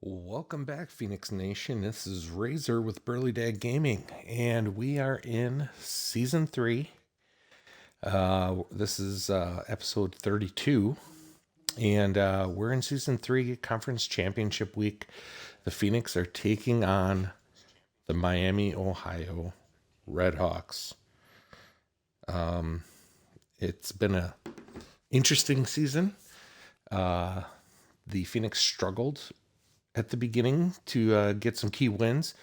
Welcome back, Phoenix Nation. This is Razor with Burly Dad Gaming, and we are in Season 3. This is episode 32, and we're in Season 3, Conference Championship Week. The Phoenix are taking on the Miami, Ohio Redhawks. It's been an interesting season. The Phoenix struggled at the beginning to get some key wins.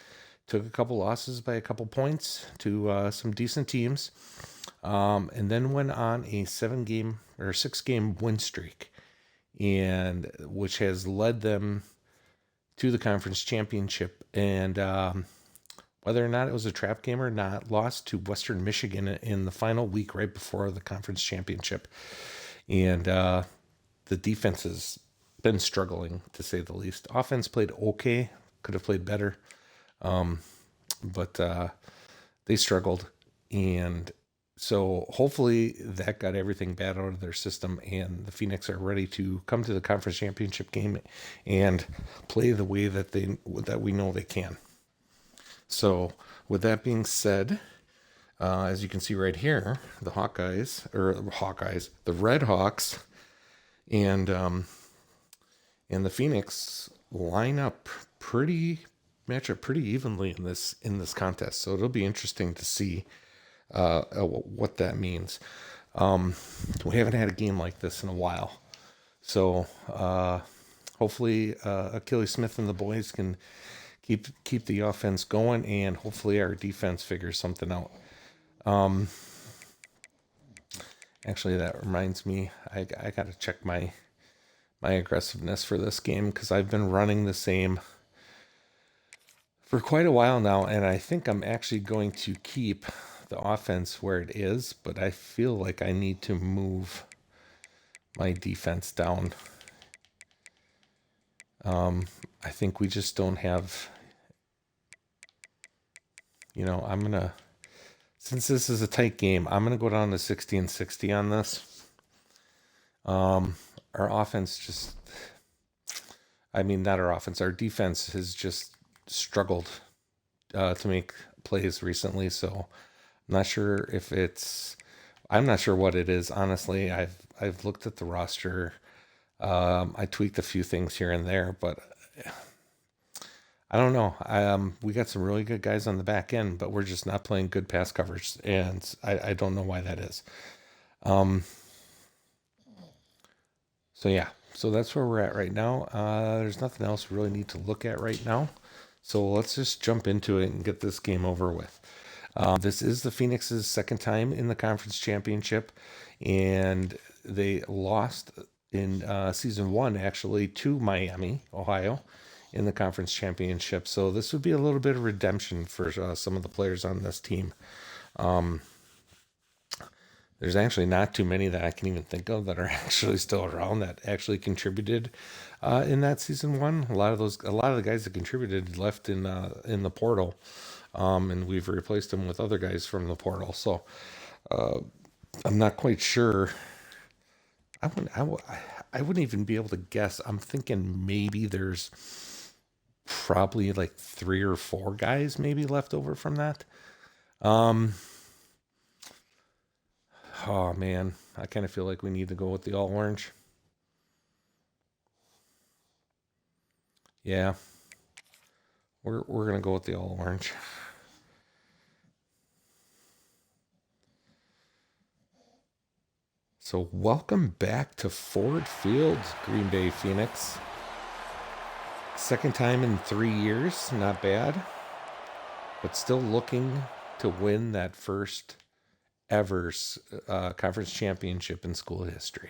Took a couple losses by a couple points to some decent teams, and then went on a 6-game win streak, and which has led them to the conference championship. And whether or not it was a trap game or not, lost to Western Michigan in the final week right before the conference championship. And the defense has been struggling, to say the least. Offense played okay, could have played better, but they struggled. And so hopefully that got everything bad out of their system, and the Phoenix are ready to come to the conference championship game and play the way that we know they can. So with that being said, as you can see right here, the Red Hawks, and the Phoenix match up pretty evenly in this contest. So it'll be interesting to see what that means. We haven't had a game like this in a while, so hopefully Achilles Smith and the boys can keep the offense going, and hopefully our defense figures something out. Actually, that reminds me, I got to check my aggressiveness for this game, because I've been running the same for quite a while now, and I think I'm actually going to keep the offense where it is, but I feel like I need to move my defense down. I think we just don't have, since this is a tight game, I'm going to go down to 60-60 on this. Our offense our defense has just struggled to make plays recently. So I'm not sure what it is. Honestly, I've looked at the roster. I tweaked a few things here and there, but I don't know. We got some really good guys on the back end, but we're just not playing good pass coverage, and I don't know why that is. So that's where we're at right now. There's nothing else we really need to look at right now. So let's just jump into it and get this game over with. This is the Phoenix's second time in the conference championship, and they lost in season 1, actually, to Miami, Ohio, in the conference championship. So this would be a little bit of redemption for some of the players on this team. There's actually not too many that I can even think of that are actually still around that actually contributed in that season 1. A lot of the guys that contributed left in the portal, and we've replaced them with other guys from the portal. So I'm not quite sure. I wouldn't even be able to guess. I'm thinking maybe there's probably like 3 or 4 guys maybe left over from that. Oh man, I kind of feel like we need to go with the all orange. Yeah, we're gonna go with the all orange. So welcome back to Ford Field, Green Bay Phoenix. Second time in 3 years, not bad, but still looking to win that first ever conference championship in school history.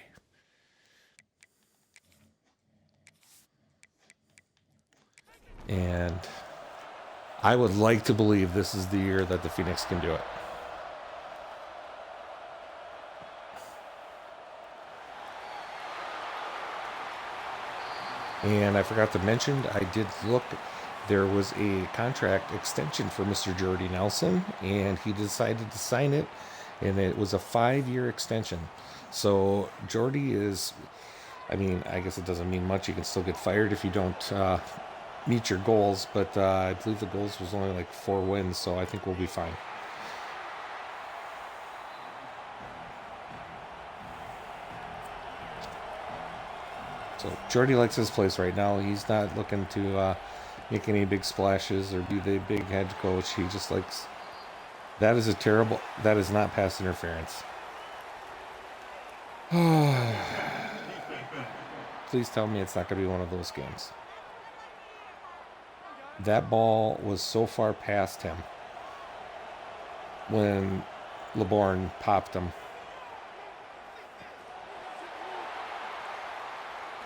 And I would like to believe this is the year that the Phoenix can do it. And I forgot to mention, I did look, there was a contract extension for Mr. Jordy Nelson, and he decided to sign it, and it was a 5-year extension. So Jordy is, I guess it doesn't mean much. You can still get fired if you don't meet your goals, but I believe the goals was only like 4 wins, so I think we'll be fine. So Jordy likes his place right now. He's not looking to make any big splashes or be the big head coach. He just likes... That is not pass interference. Please tell me it's not going to be one of those games. That ball was so far past him when LeBourne popped him.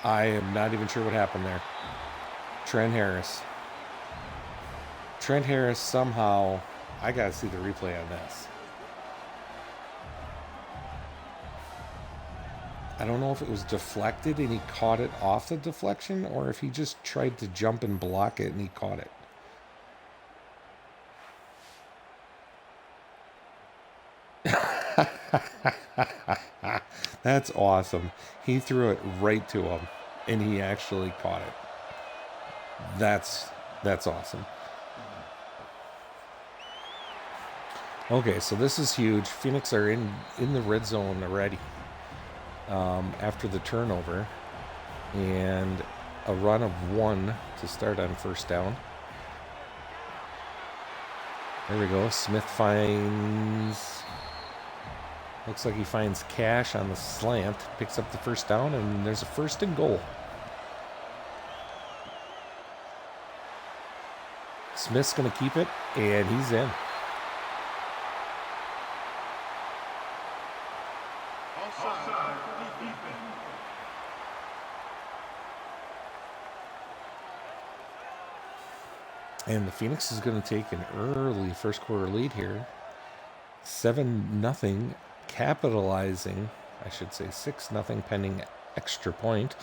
I am not even sure what happened there. Trent Harris somehow... I got to see the replay on this. I don't know if it was deflected and he caught it off the deflection, or if he just tried to jump and block it and he caught it. That's awesome. He threw it right to him and he actually caught it. That's awesome. Okay, so this is huge. Phoenix are in the red zone already after the turnover, and a run of 1 to start on first down. There we go. Smith finds... Looks like he finds Cash on the slant, picks up the first down, and there's a 1st and goal. Smith's going to keep it, and he's in. And the Phoenix is going to take an early first quarter lead here. 7-0, capitalizing, I should say 6-0 pending extra point.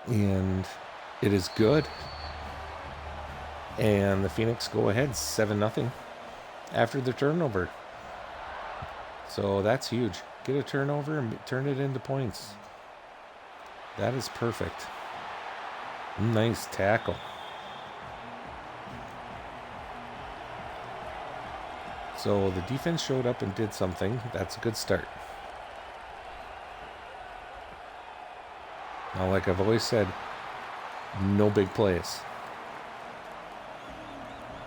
And it is good. And the Phoenix go ahead 7-0 after the turnover. So that's huge. Get a turnover and turn it into points. That is perfect. Nice tackle. So the defense showed up and did something. That's a good start. Now, like I've always said, no big plays.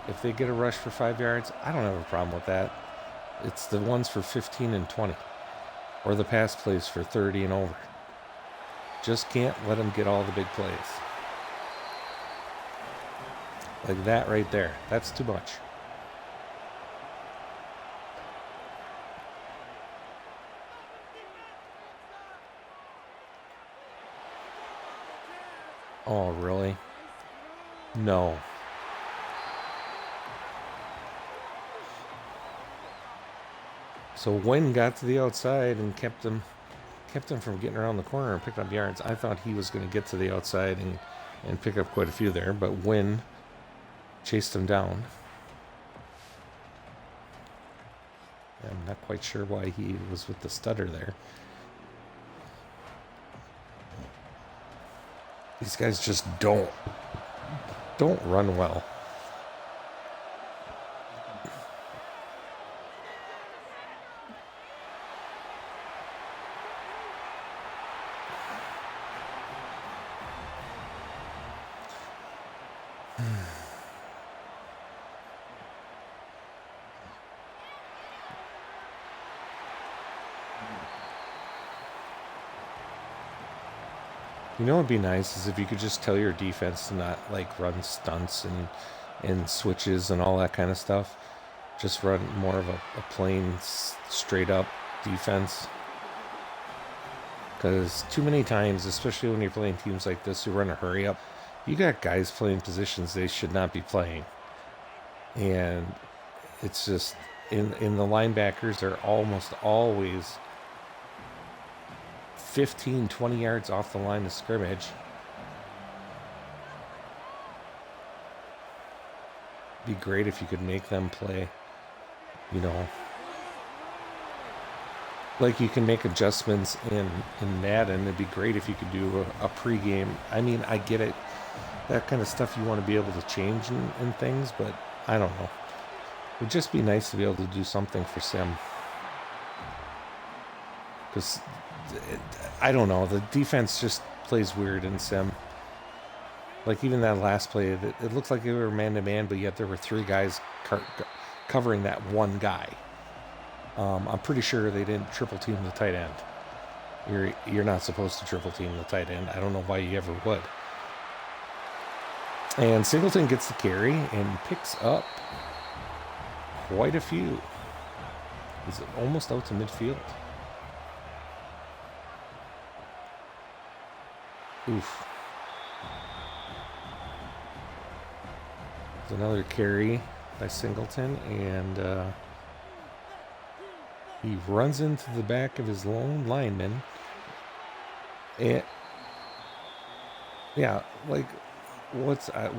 If they get a rush for 5 yards, I don't have a problem with that. It's the ones for 15 and 20. Or the pass plays for 30 and over. Just can't let them get all the big plays. Like that right there. That's too much. Oh, really? No. So Wynn got to the outside and kept him from getting around the corner and picked up yards. I thought he was going to get to the outside and pick up quite a few there, but Wynn chased him down. I'm not quite sure why he was with the stutter there. These guys just don't run well. You know what would be nice is if you could just tell your defense to not like run stunts and switches and all that kind of stuff. Just run more of a plain straight up defense. Because too many times, especially when you're playing teams like this who run a hurry up, you got guys playing positions they should not be playing. And it's just, in the linebackers are almost always 15, 20 yards off the line of scrimmage. Be great if you could make them play, you know, like you can make adjustments in Madden. It'd be great if you could do a pregame. I mean, I get it. that kind of stuff you want to be able to change in things, but I don't know. It would just be nice to be able to do something for Sim. Because, I don't know, the defense just plays weird in Sim. Like, even that last play, it looked like they were man-to-man, but yet there were 3 guys covering that one guy. I'm pretty sure they didn't triple team the tight end. You're not supposed to triple team the tight end. I don't know why you ever would. And Singleton gets the carry and picks up quite a few. He's almost out to midfield. Oof. There's another carry by Singleton, and he runs into the back of his lone lineman. And yeah, like, I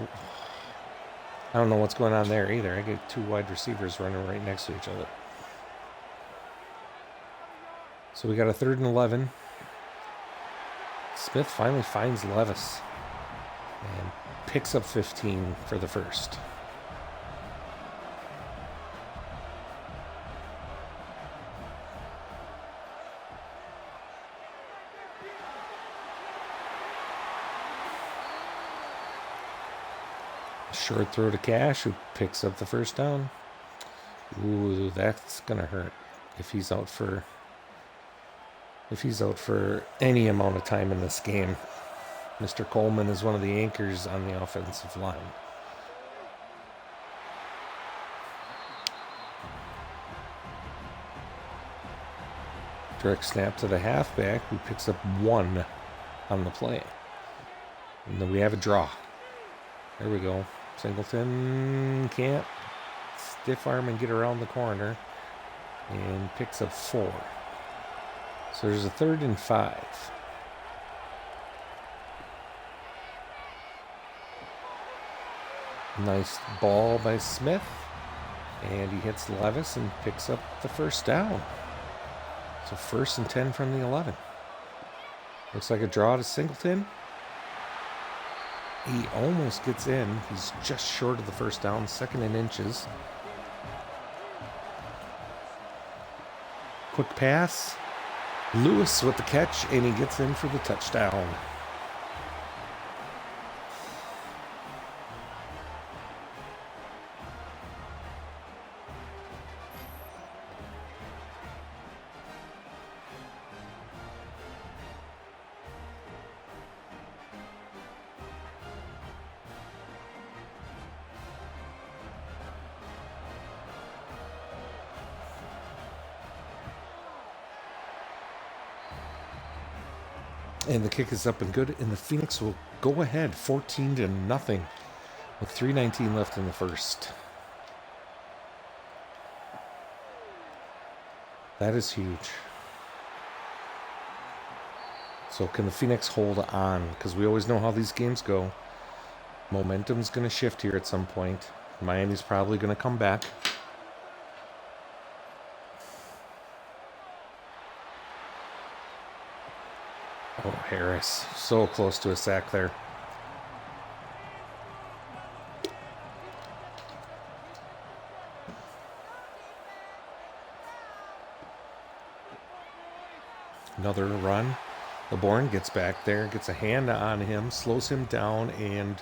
don't know what's going on there either. I get 2 wide receivers running right next to each other. So we got a 3rd and 11. Smith finally finds Levis and picks up 15 for the first. Short throw to Cash, who picks up the first down. Ooh, that's gonna hurt if he's out for any amount of time in this game. Mr. Coleman is one of the anchors on the offensive line. Direct snap to the halfback, who picks up 1 on the play. And then we have a draw. There we go. Singleton can't stiff arm and get around the corner, and picks up 4. So there's a 3rd and 5. Nice ball by Smith, and he hits Levis and picks up the first down. So 1st and 10 from the 11. Looks like a draw to Singleton. He almost gets in. He's just short of the first down, 2nd and inches. Quick pass. Lewis with the catch, and he gets in for the touchdown. And the kick is up and good, and the Phoenix will go ahead 14-0 with 3:19 left in the first. That is huge. So can the Phoenix hold on? Because we always know how these games go. Momentum's going to shift here at some point. Miami's probably going to come back. Oh, Harris. So close to a sack there. Another run. LeBourne gets back there, gets a hand on him, slows him down, and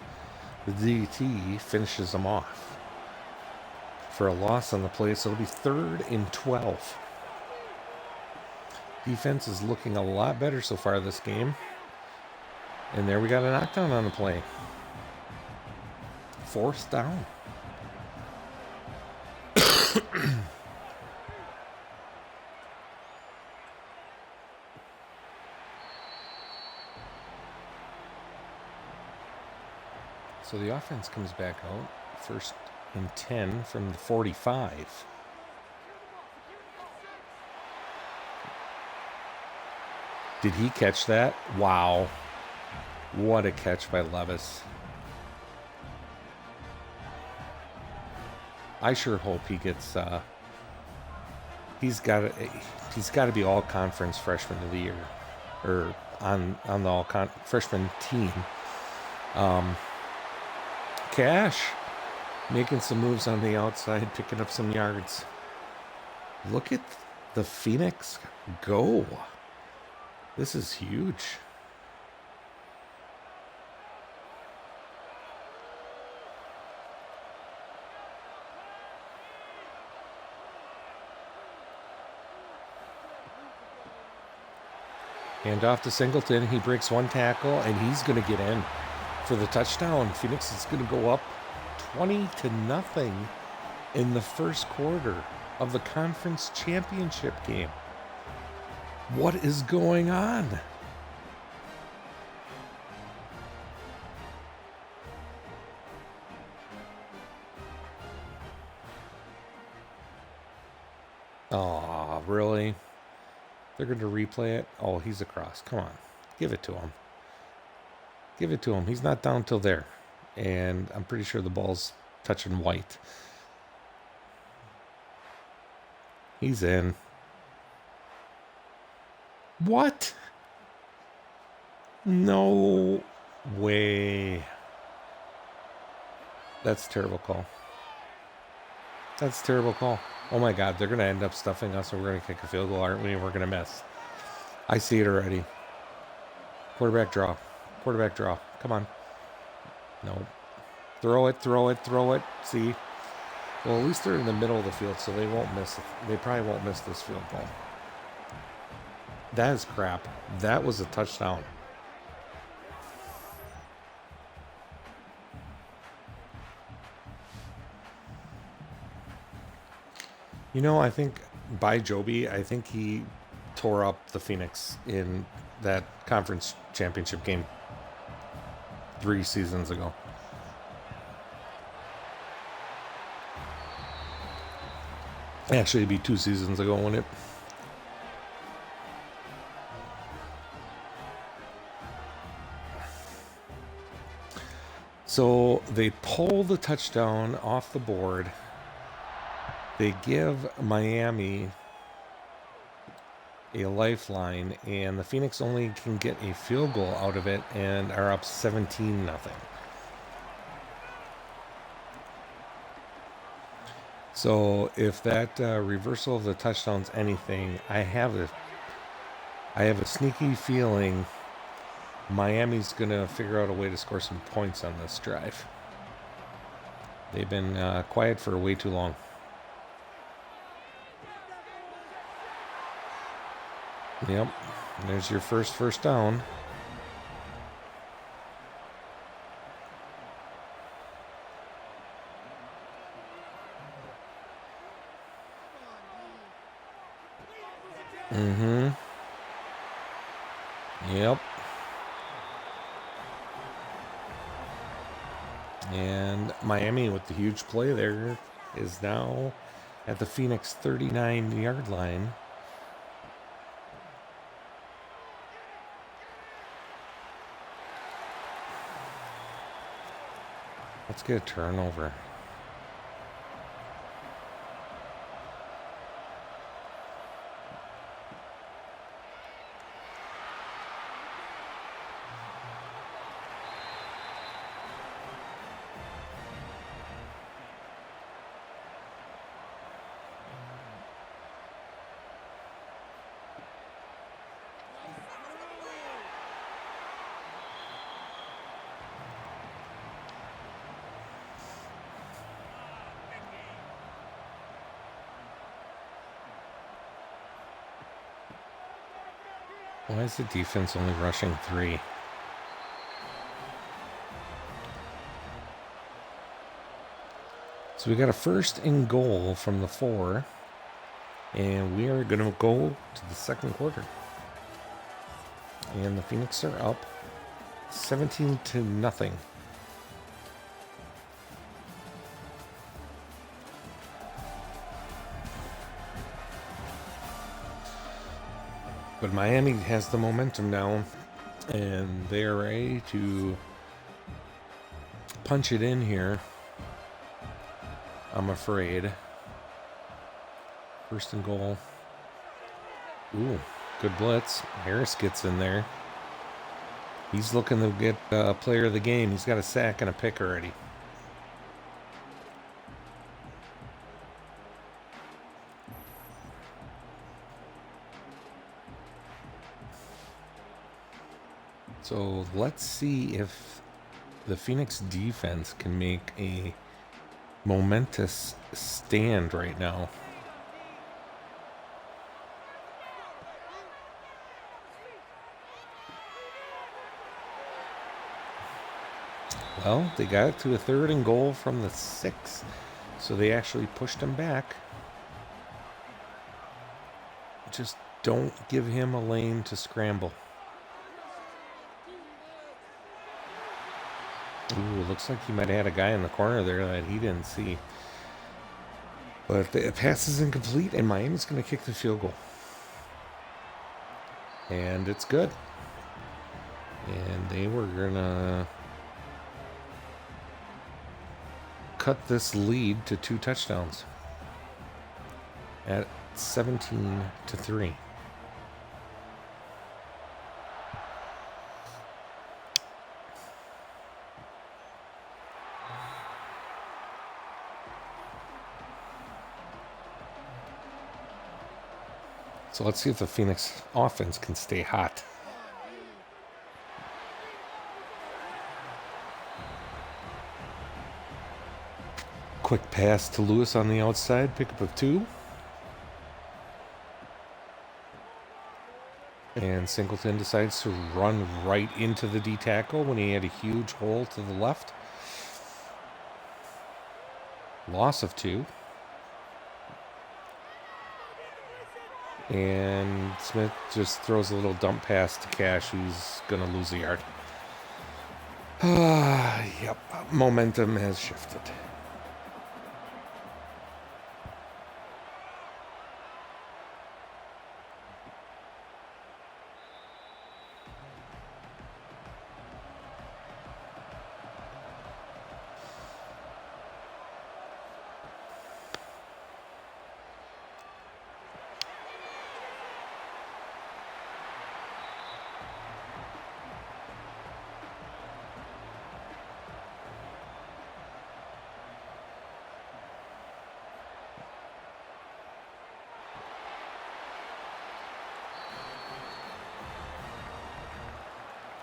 the DT finishes him off for a loss on the play. So it'll be 3rd and 12. Defense is looking a lot better so far this game. And there we got a knockdown on the play. 4th down. So the offense comes back out. 1st and 10 from the 45. Did he catch that? Wow. What a catch by Levis. I sure hope he gets he's got to be all conference freshman of the year, or on the all freshman team. Cash making some moves on the outside, picking up some yards. Look at the Phoenix go. This is huge. Hand off to Singleton. He breaks one tackle, and he's going to get in for the touchdown. Phoenix is going to go up 20-0 in the first quarter of the conference championship game. What is going on? Oh, really? They're going to replay it? Oh, he's across. Come on. Give it to him. Give it to him. He's not down till there. And I'm pretty sure the ball's touching white. He's in. What? No way. That's a terrible call. That's a terrible call. Oh my God, they're going to end up stuffing us and we're going to kick a field goal, aren't we? And we're going to miss. I see it already. Quarterback draw. Quarterback draw. Come on. No. Throw it, throw it, throw it. See? Well, at least they're in the middle of the field, so they won't miss it. They probably won't miss this field goal. That is crap. That was a touchdown. You know, I think by Joby, I think he tore up the Phoenix in that conference championship game 3 seasons ago. Actually, it'd be 2 seasons ago, wouldn't it? So they pull the touchdown off the board. They give Miami a lifeline, and the Phoenix only can get a field goal out of it and are up 17-0. So if that reversal of the touchdown's anything, I have a sneaky feeling Miami's going to figure out a way to score some points on this drive. They've been quiet for way too long. Yep, there's your first down. Yep. And Miami with the huge play there is now at the Phoenix 39-yard line. Let's get a turnover. Why is the defense only rushing 3? So we got a 1st and goal from the 4. And we are going to go to the second quarter. And the Phoenix are up 17-0. But Miami has the momentum now, and they are ready to punch it in here, I'm afraid. 1st and goal. Ooh, good blitz. Harris gets in there. He's looking to get player of the game. He's got a sack and a pick already. So let's see if the Phoenix defense can make a momentous stand right now. Well, they got it to a 3rd and goal from the 6, so they actually pushed him back. Just don't give him a lane to scramble. Ooh, looks like he might have had a guy in the corner there that he didn't see. But the pass is incomplete, and Miami's going to kick the field goal. And it's good. And they were going to cut this lead to 2 touchdowns at 17-3. So let's see if the Phoenix offense can stay hot. Quick pass to Lewis on the outside, pickup of 2. And Singleton decides to run right into the D tackle when he had a huge hole to the left. Loss of 2. And Smith just throws a little dump pass to Cash, who's going to lose a yard. Yep, momentum has shifted.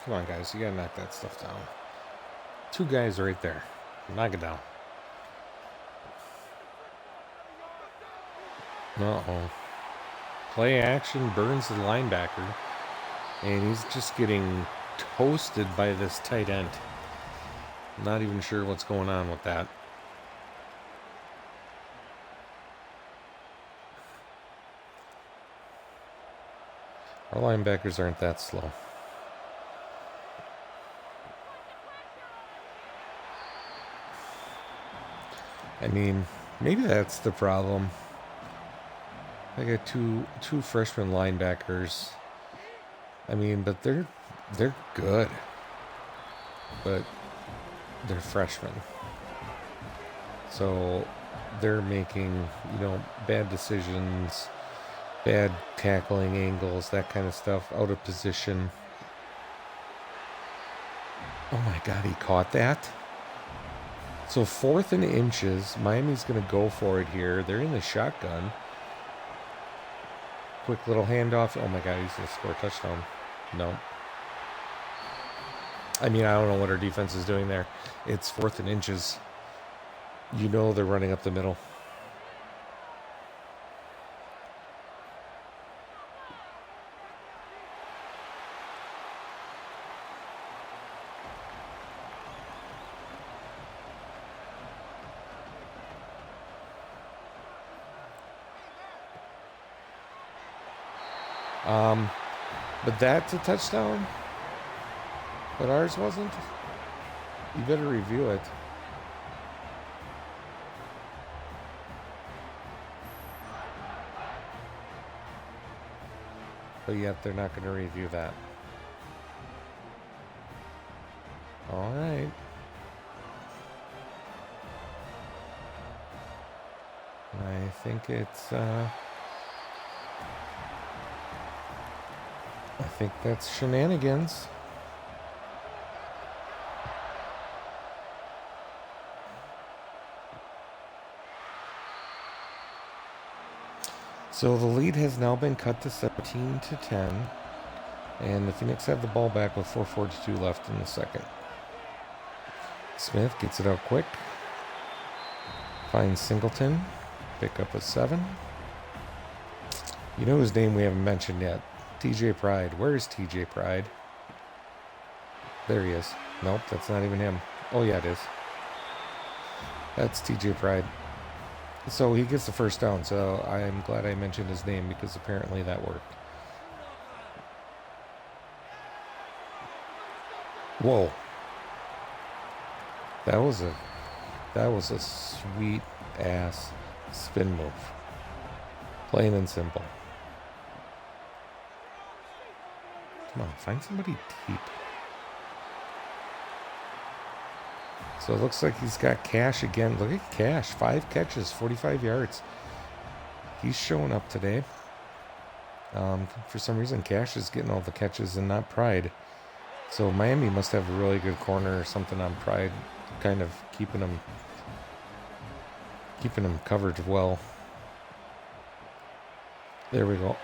Come on, guys. You got to knock that stuff down. 2 guys right there. Knock it down. Uh-oh. Play action burns the linebacker. And he's just getting toasted by this tight end. Not even sure what's going on with that. Our linebackers aren't that slow. I mean, maybe that's the problem. I got two freshman linebackers. I mean, but they're good. But they're freshmen. So they're making, bad decisions, bad tackling angles, that kind of stuff, out of position. Oh my God, he caught that? So 4th and inches. Miami's going to go for it here. They're in the shotgun. Quick little handoff. Oh my God, he's going to score a touchdown. No. I mean, I don't know what our defense is doing there. It's 4th and inches. They're running up the middle. But that's a touchdown. But ours wasn't. You better review it. But yet they're not going to review that. All right. I think it's... I think that's shenanigans. So the lead has now been cut to 17-10. And the Phoenix have the ball back with 4:42 left in the second. Smith gets it out quick. Finds Singleton. Pick up a 7. You know his name we haven't mentioned yet. TJ Pride. Where's TJ Pride? There he is. Nope, that's not even him. Oh, yeah, it is. That's TJ Pride. So he gets the first down. So I'm glad I mentioned his name because apparently that worked. Whoa. That was a sweet ass spin move. Plain and simple. Come on, find somebody deep. So it looks like he's got Cash again. Look at Cash. 5 catches, 45 yards. He's showing up today. For some reason, Cash is getting all the catches and not Pride. So Miami must have a really good corner or something on Pride, kind of keeping him covered well. There we go.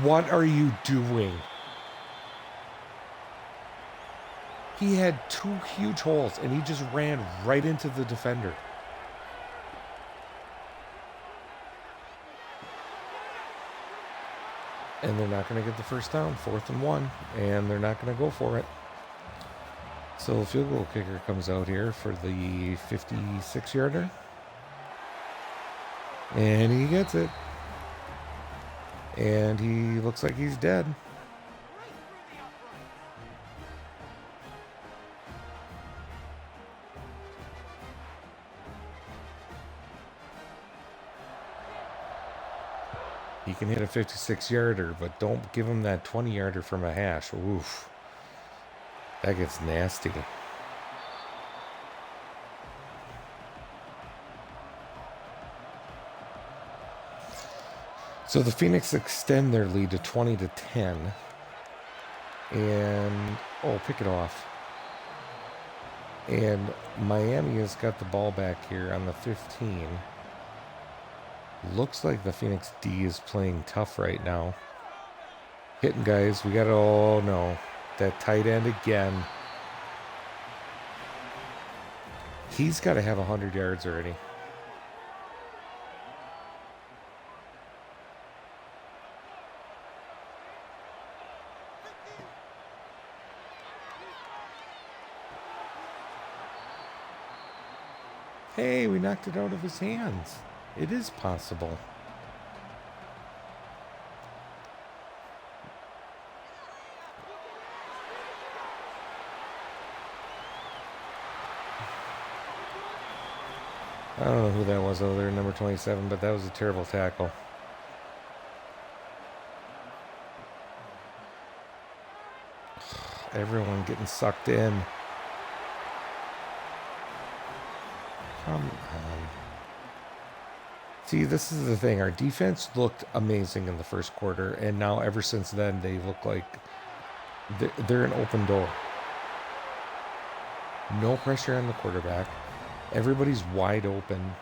What are you doing? He had 2 huge holes, and he just ran right into the defender. And they're not going to get the first down, 4th and 1, and they're not going to go for it. So the field goal kicker comes out here for the 56-yarder. And he gets it. And he looks like he's dead. He can hit a 56-yarder, but don't give him that 20-yarder from a hash. Oof. That gets nasty. So the Phoenix extend their lead to 20-10. And, pick it off. And Miami has got the ball back here on the 15. Looks like the Phoenix D is playing tough right now. Hitting guys. We got to, oh no. That tight end again. He's got to have 100 yards already. Hey, we knocked it out of his hands. It is possible. I don't know who that was over there, number 27, but that was a terrible tackle. Everyone getting sucked in. Come on. See, this is the thing. Our defense looked amazing in the first quarter, and now ever since then, they look like they're an open door. No pressure on the quarterback. Everybody's wide open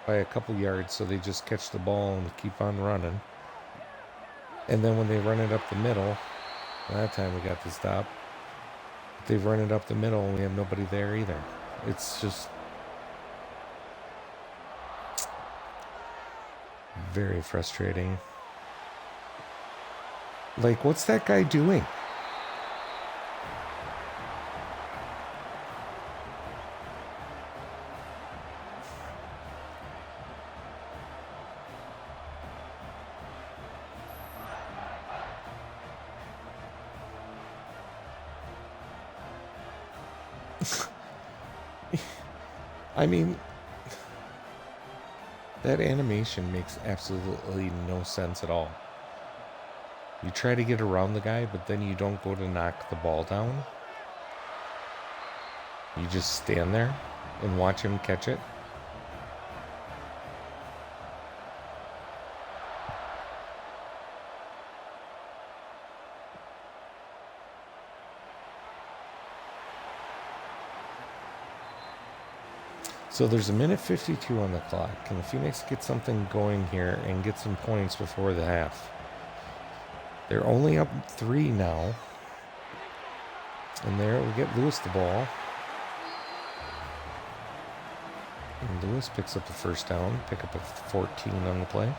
by a couple yards, so they just catch the ball and keep on running. And then when they run it up the middle, that time we got the stop. They run it up the middle, and we have nobody there either. It's just very frustrating. Like, what's that guy doing? I mean, that animation makes absolutely no sense at all. You try to get around the guy, but then you don't go to knock the ball down. You just stand there and watch him catch it. So there's a minute 52 on the clock. Can the Phoenix get something going here and get some points before the half? They're only up 3 now. And there we get Lewis the ball. And Lewis picks up the first down. Pick up a 14 on the play.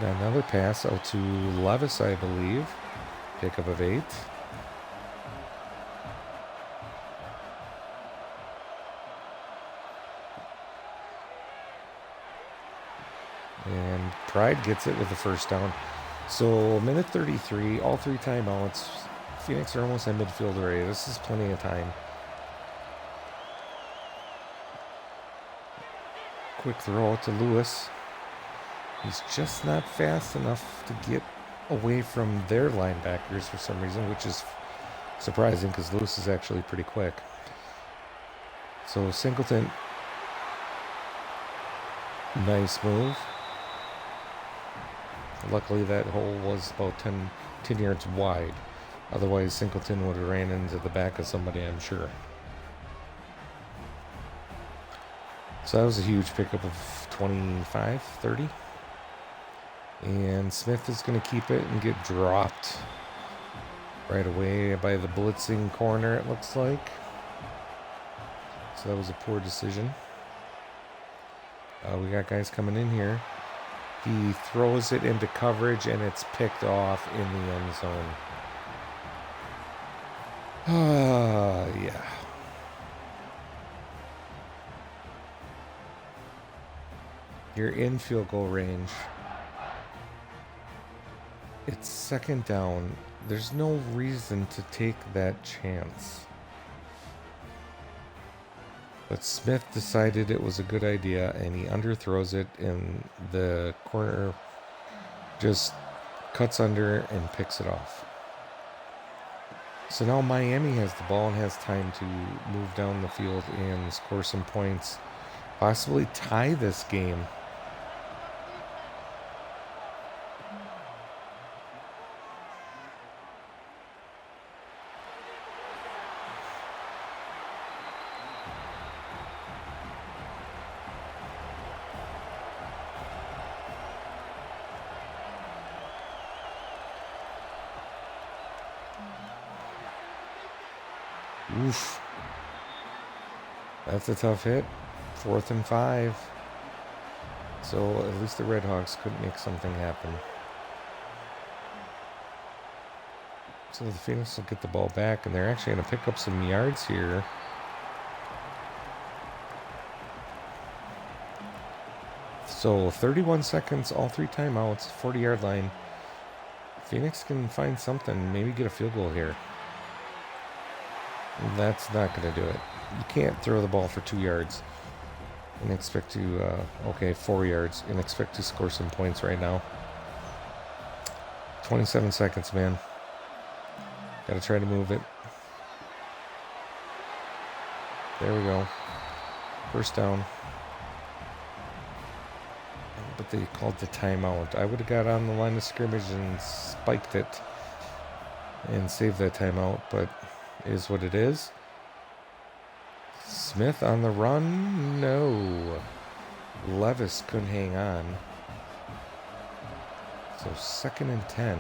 Got another pass out to Levis, I believe. Pickup of 8. And Pride gets it with the first down. So minute 33, all 3 timeouts. Phoenix are almost at midfield already. This is plenty of time. Quick throw out to Lewis. He's just not fast enough to get away from their linebackers for some reason, which is surprising because Lewis is actually pretty quick. So Singleton, nice move. Luckily that hole was about 10 yards wide. Otherwise Singleton would have ran into the back of somebody, I'm sure. So that was a huge pickup of 25, 30. And Smith is going to keep it and get dropped right away by the blitzing corner, it looks like. So that was a poor decision. We got guys coming in here. He throws it into coverage and it's picked off in the end zone. Yeah. You're in field goal range. It's second down. There's no reason to take that chance. But Smith decided it was a good idea and he underthrows it and the corner just cuts under and picks it off. So now Miami has the ball and has time to move down the field and score some points. Possibly tie this game. Oof. That's a tough hit. 4th and 5. So at least the Redhawks could make something happen. So the Phoenix will get the ball back, and they're actually going to pick up some yards here. So 31 seconds, all 3 timeouts, 40-yard line. Phoenix can find something, maybe get a field goal here. That's not going to do it. You can't throw the ball for 2 yards and expect to, 4 yards, and expect to score some points right now. 27 seconds, man. Got to try to move it. There we go. First down. But they called the timeout. I would have got on the line of scrimmage and spiked it and saved that timeout, but it is what it is. Smith on the run? No. Levis couldn't hang on. So 2nd and 10.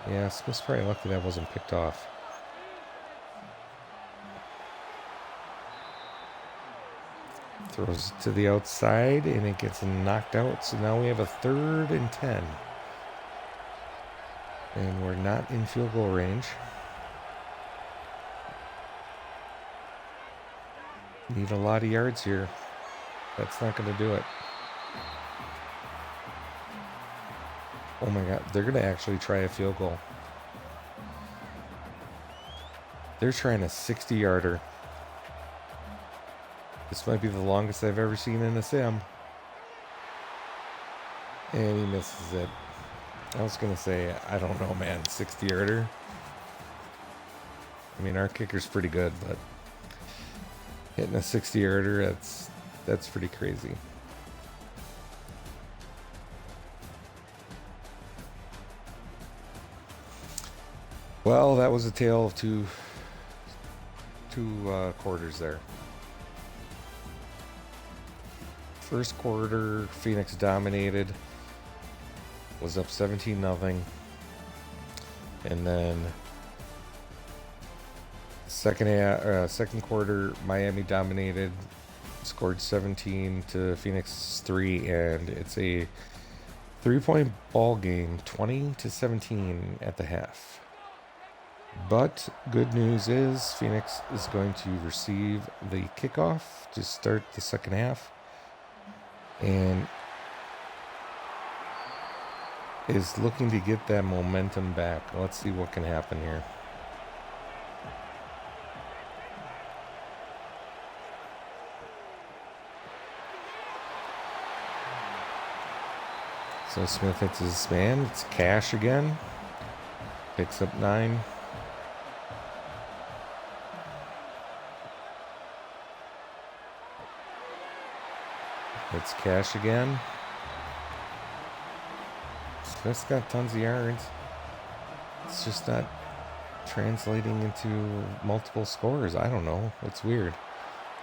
Yeah, Smith's probably lucky that wasn't picked off. Throws it to the outside and it gets knocked out. So now we have a 3rd and 10. And we're not in field goal range. Need a lot of yards here. That's not going to do it. Oh my God, they're going to actually try a field goal. They're trying a 60-yarder. This might be the longest I've ever seen in a sim. And he misses it. I was going to say, I don't know, man, 60-yarder. I mean, our kicker's pretty good, but hitting a 60-yarder, that's pretty crazy. Well, that was a tale of two quarters there. First quarter, Phoenix dominated, was up 17-0. And then second quarter, Miami dominated, scored 17 to Phoenix 3, and it's a 3-point ball game, 20-17 at the half. But good news is Phoenix is going to receive the kickoff to start the second half and is looking to get that momentum back. Let's see what can happen here. So Smith hits his man. It's Cash again. Picks up 9. It's Cash again. Smith's got tons of yards. It's just not translating into multiple scores. I don't know. It's weird.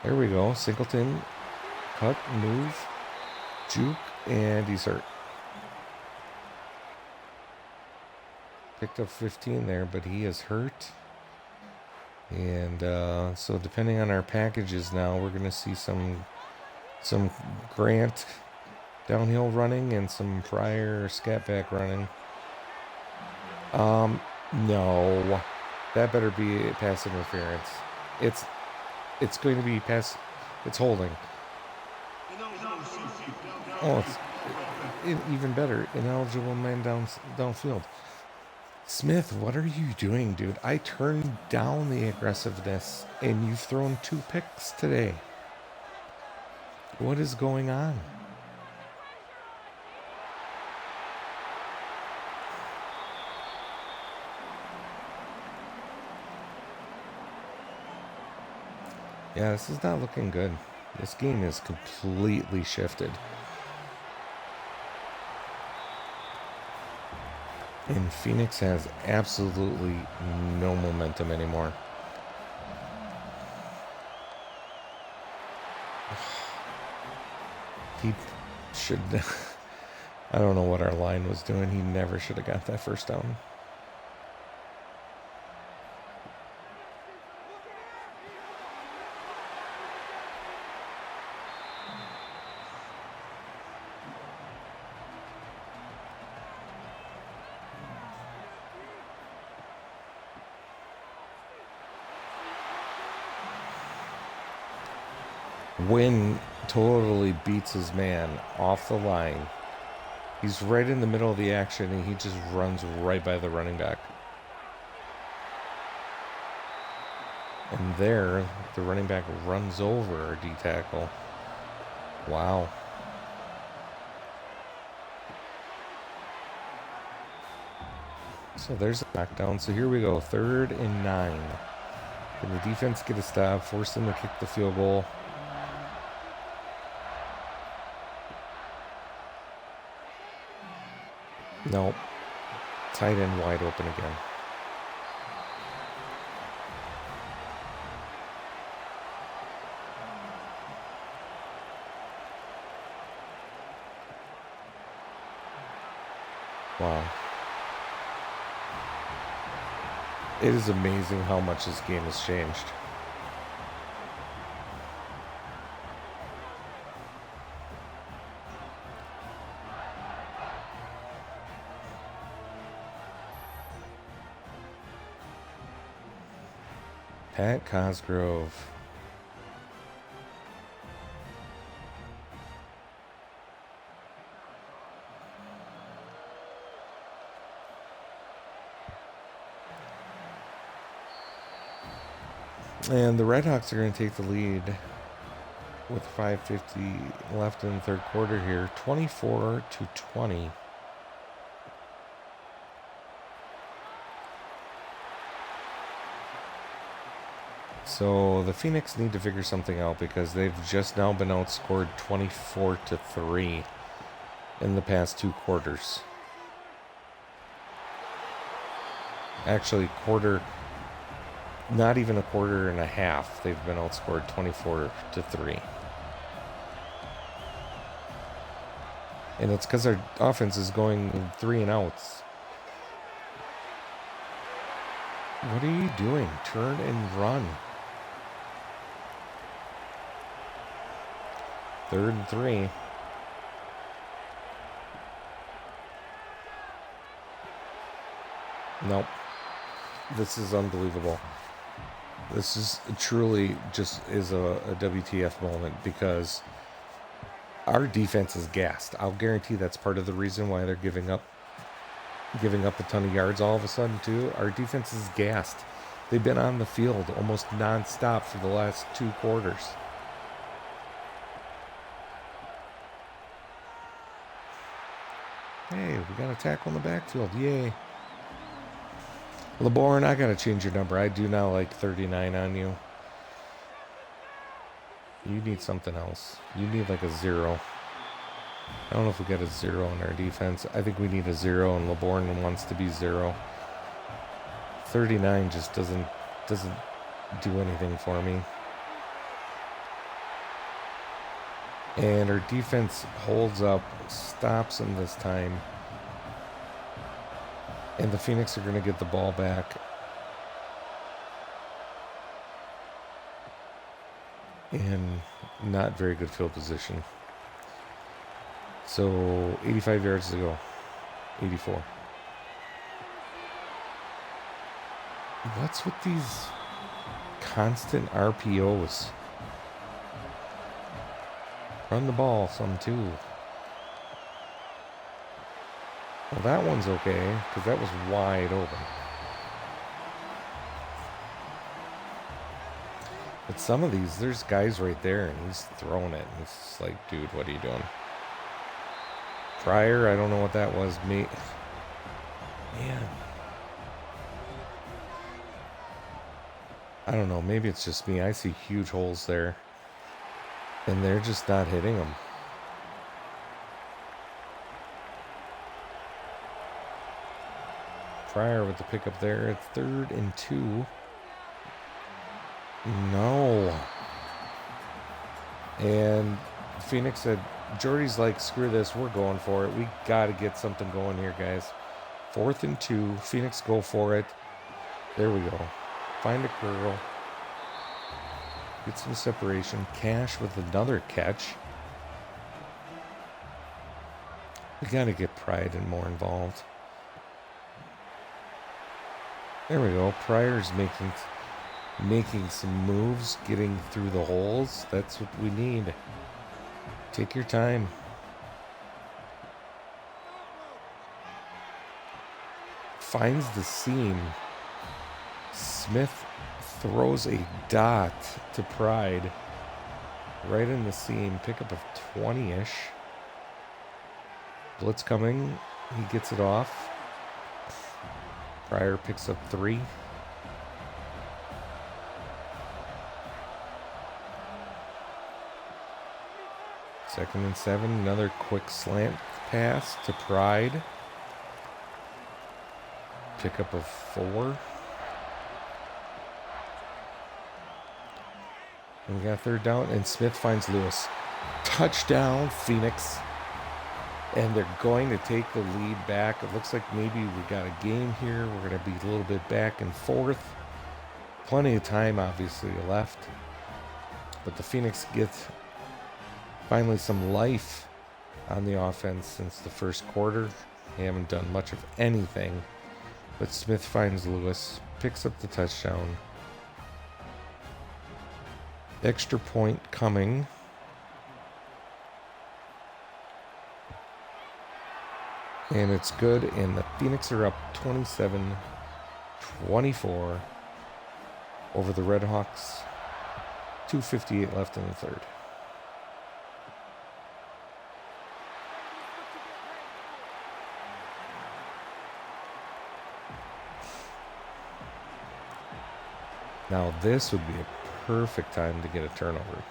There we go. Singleton, cut, move, juke, and he's hurt. Picked up 15 there, but he is hurt. And so depending on our packages now, we're going to see some Grant downhill running and some Pryor scat back running. No, that better be pass interference. It's going to be pass. It's holding. Oh, it's even better. Ineligible man downfield. Smith, what are you doing, dude? I turned down the aggressiveness, and you've thrown 2 picks today. What is going on? Yeah, this is not looking good. This game is completely shifted. And Phoenix has absolutely no momentum anymore. He should... I don't know what our line was doing. He never should have got that first down. Wynn totally beats his man off the line. He's right in the middle of the action, and he just runs right by the running back. And there, the running back runs over our D-tackle. Wow. So there's a knockdown. So here we go, 3rd and 9. Can the defense get a stop, force them to kick the field goal? Nope. Tight end wide open again. Wow. It is amazing how much this game has changed. Pat Cosgrove. And the Redhawks are going to take the lead with 5:50 left in the third quarter here, 24-20. So the Phoenix need to figure something out because they've just now been outscored 24-3 in the past 2 quarters. Actually, not even a quarter and a half, they've been outscored 24-3. And it's because our offense is going 3 and outs. What are you doing? Turn and run. 3rd and 3. Nope. This is unbelievable. This is truly just is a WTF moment because our defense is gassed. I'll guarantee that's part of the reason why they're giving up a ton of yards all of a sudden too. Our defense is gassed. They've been on the field almost nonstop for the last 2 quarters. Hey, we got a tackle in the backfield. Yay. LeBourne, I got to change your number. I do not like 39 on you. You need something else. You need like a 0. I don't know if we got a 0 in our defense. I think we need a 0, and LeBourne wants to be 0. 39 just doesn't do anything for me. And our defense holds up, stops him this time. And the Phoenix are going to get the ball back. And not very good field position. So 85 yards to go. 84. What's with these constant RPOs? Run the ball some too. Well, that one's okay, because that was wide open. But some of these, there's guys right there, and he's throwing it. And it's just like, dude, what are you doing? Pryor, I don't know what that was. Man. I don't know. Maybe it's just me. I see huge holes there. And they're just not hitting them. Pryor with the pickup there. It's 3rd and 2. No. And Phoenix said, Jordy's like, screw this. We're going for it. We got to get something going here, guys. 4th and 2. Phoenix go for it. There we go. Find a curl. Get some separation. Cash with another catch. We got to get Pride and more involved. There we go. Pryor's making some moves, getting through the holes. That's what we need. Take your time. Finds the seam. Smith throws a dot to Pride. Right in the seam. Pickup of 20-ish. Blitz coming. He gets it off. Pryor picks up 3. Second and 7. Another quick slant pass to Pride. Pickup of 4. And we got 3rd down, and Smith finds Lewis. Touchdown, Phoenix. And they're going to take the lead back. It looks like maybe we got a game here. We're going to be a little bit back and forth. Plenty of time, obviously, left. But the Phoenix gets finally some life on the offense since the first quarter. They haven't done much of anything. But Smith finds Lewis, picks up the touchdown. Extra point coming. And it's good, and the Phoenix are up 27-24 over the Red Hawks. 2:58 left in the 3rd. Now this would be a perfect time to get a turnover.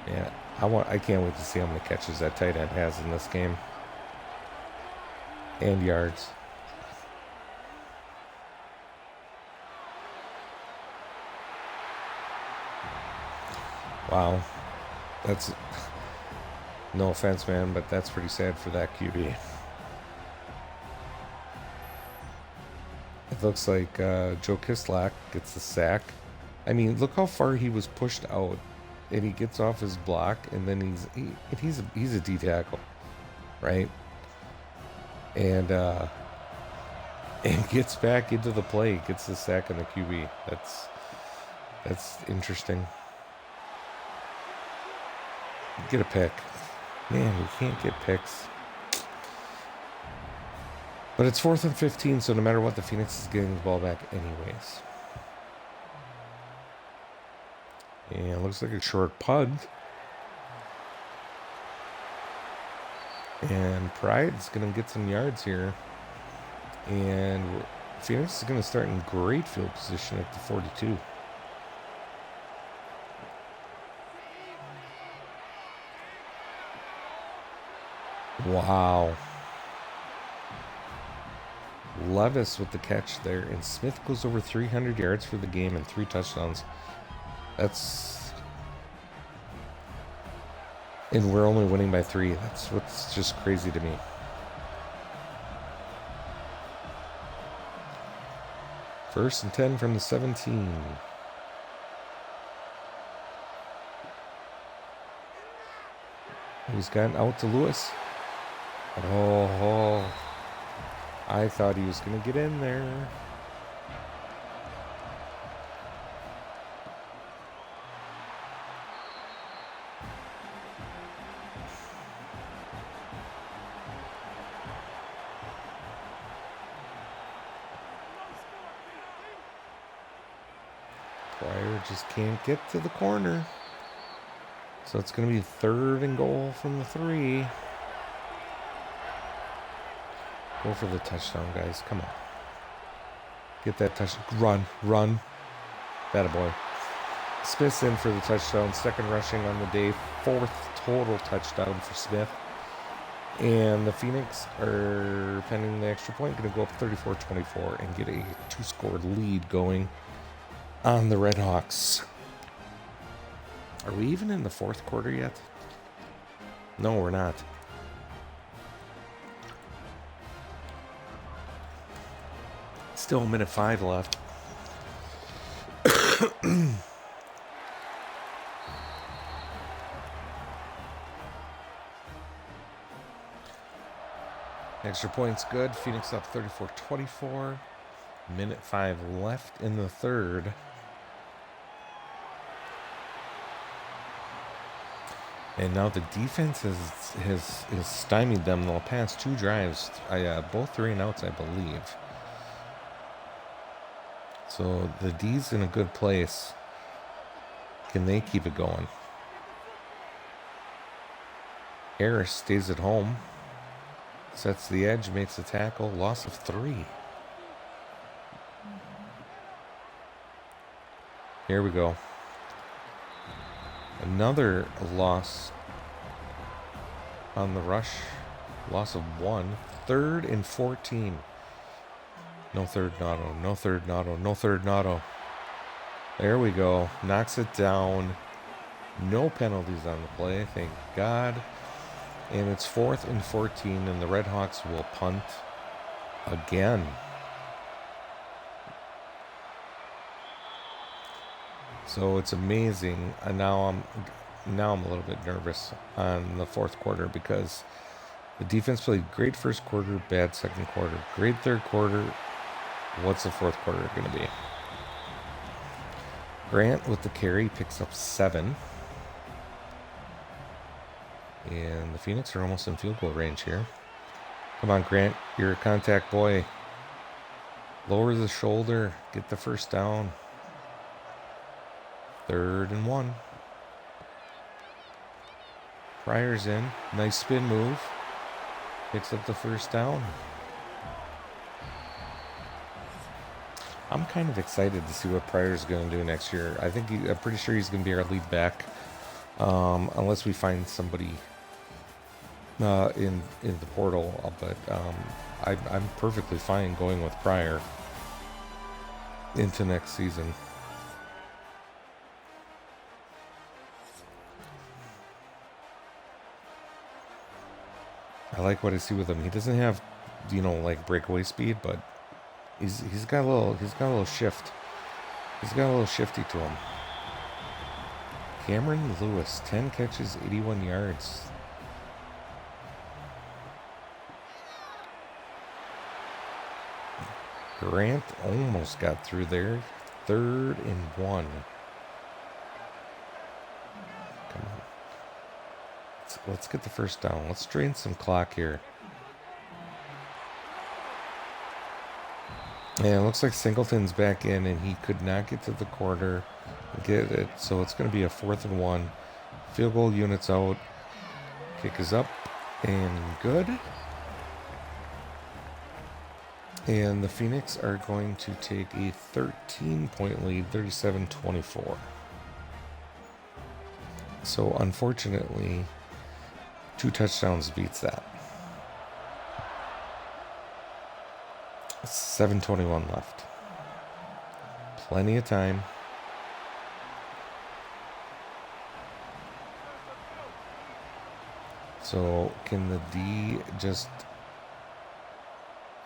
Yeah, I can't wait to see how many catches that tight end has in this game. And yards. Wow. That's, no offense, man, but that's pretty sad for that QB. It looks like Joe Kislak gets the sack. I mean, look how far he was pushed out, and he gets off his block, and then he's a D tackle, right? And gets back into the play, gets the sack on the QB. That's interesting. Get a pick. Man, we can't get picks. But it's 4th and 15, so no matter what, the Phoenix is getting the ball back anyways. And it looks like a short punt. And Pride's going to get some yards here. And Phoenix is going to start in great field position at the 42. Wow. Levis with the catch there, and Smith goes over 300 yards for the game and 3 touchdowns. And we're only winning by 3. That's what's just crazy to me. First and 10 from the 17. He's gotten out to Lewis. Oh. I thought he was going to get in there. Pryor just can't get to the corner. So it's going to be 3rd and goal from the 3. Go for the touchdown, guys. Come on. Get that touchdown. Run. That a boy. Smith's in for the touchdown. 2nd rushing on the day. 4th total touchdown for Smith. And the Phoenix are, pending the extra point, going to go up 34-24 and get a 2-score lead going on the Red Hawks. Are we even in the 4th quarter yet? No, we're not. Still 1:05 left. Extra point's good. Phoenix up 34-24. 1:05 left in the 3rd. And now the defense has stymied them the past 2 drives. Both 3 and outs, I believe. So the D's in a good place. Can they keep it going? Harris stays at home. Sets the edge, makes a tackle. Loss of 3. Here we go. Another loss on the rush. Loss of 1. 3rd and 14. No third and auto. There we go. Knocks it down. No penalties on the play, thank God. And it's 4th and 14, and the Red Hawks will punt again. So it's amazing. And now I'm a little bit nervous on the 4th quarter because the defense played great 1st quarter, bad 2nd quarter, great 3rd quarter. What's the 4th quarter going to be? Grant with the carry picks up 7. And the Phoenix are almost in field goal range here. Come on, Grant. You're a contact boy. Lower the shoulder. Get the 1st down. 3rd and 1. Pryor's in. Nice spin move. Picks up the 1st down. I'm kind of excited to see what Pryor's going to do next year. I'm pretty sure he's going to be our lead back, unless we find somebody in the portal. But I'm perfectly fine going with Pryor into next season. I like what I see with him. He doesn't have, like breakaway speed, but he's got a little shift. He's got a little shifty to him. Cameron Lewis, 10 catches, 81 yards. Grant almost got through there. 3rd and 1. Come on. Let's get the first down. Let's drain some clock here. And it looks like Singleton's back in, and he could not get to the corner and get it. So it's going to be a 4th and 1. Field goal units out. Kick is up and good. And the Phoenix are going to take a 13-point lead, 37-24. So unfortunately, 2 touchdowns beats that. 7:21 left. Plenty of time. So can the D just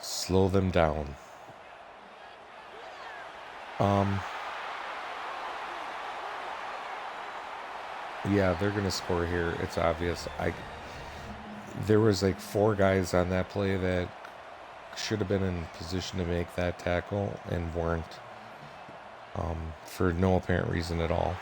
slow them down? Yeah, they're going to score here. It's obvious. There was like 4 guys on that play that should have been in position to make that tackle and weren't, for no apparent reason at all.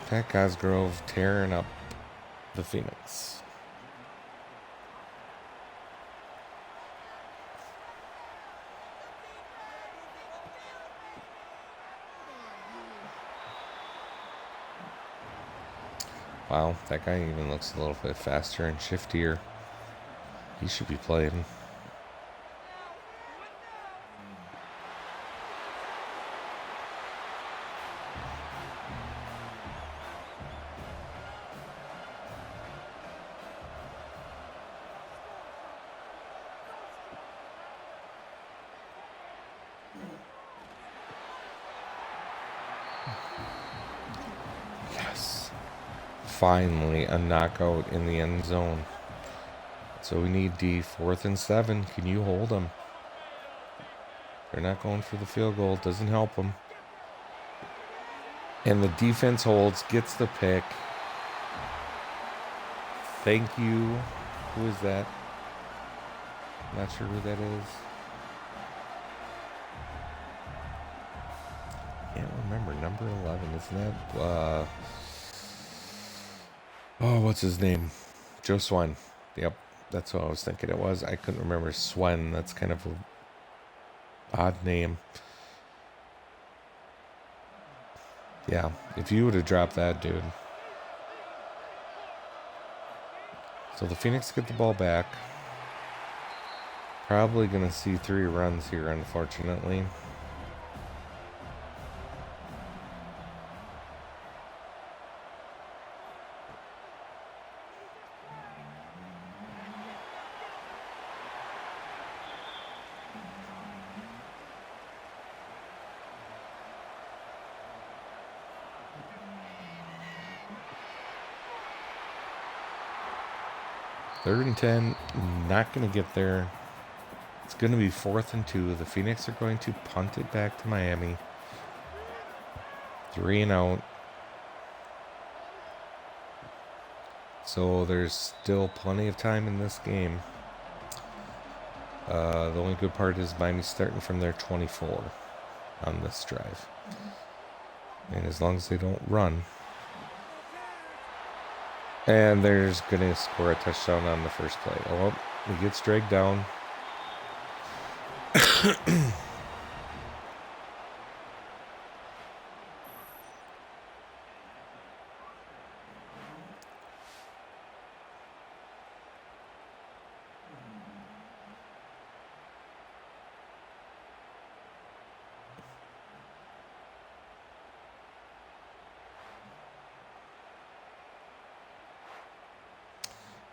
Pat Cosgrove tearing up the Phoenix. Wow, that guy even looks a little bit faster and shiftier. He should be playing. Finally, a knockout in the end zone. So we need D. 4th and 7. Can you hold them? They're not going for the field goal. Doesn't help them. And the defense holds, gets the pick. Thank you. Who is that? Not sure who that is. Can't remember. Number 11. Isn't that... what's his name? Joe Swen. Yep, that's what I was thinking it was. I couldn't remember Swen. That's kind of an odd name. Yeah, if you would have dropped that, dude. So the Phoenix get the ball back. Probably going to see 3 runs here, unfortunately. Third and 10, not going to get there. It's going to be 4th and 2. The Phoenix are going to punt it back to Miami. 3 and out. So there's still plenty of time in this game. The only good part is Miami's starting from their 24 on this drive. And as long as they don't run. And they're just going to score a touchdown on the first play. Oh, he gets dragged down.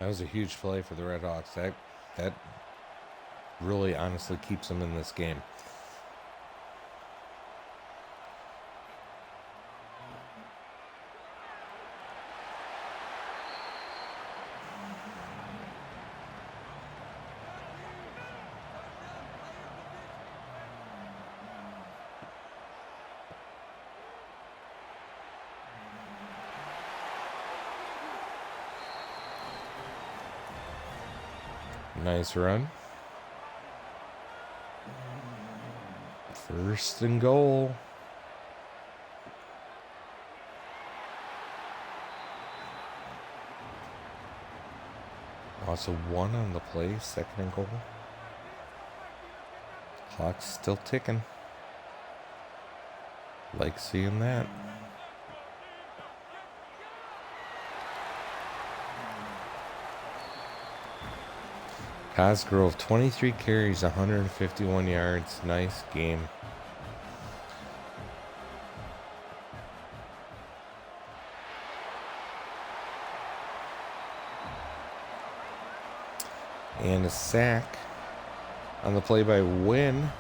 That was a huge play for the Red Hawks. That really honestly keeps them in this game. Nice run. First and goal. Also 1 on the play, 2nd and goal. Clock's still ticking. Like seeing that. Cosgrove, 23 carries, 151 yards. Nice game. And a sack on the play by Wynn.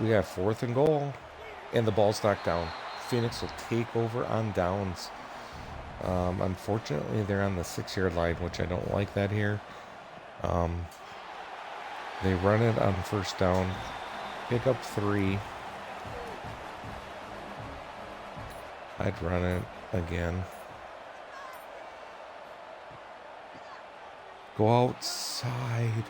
We got 4th and goal. And the ball's knocked down. Phoenix will take over on downs. Unfortunately, they're on the 6-yard line, which I don't like that here. They run it on 1st down. Pick up 3. I'd run it again. Go outside.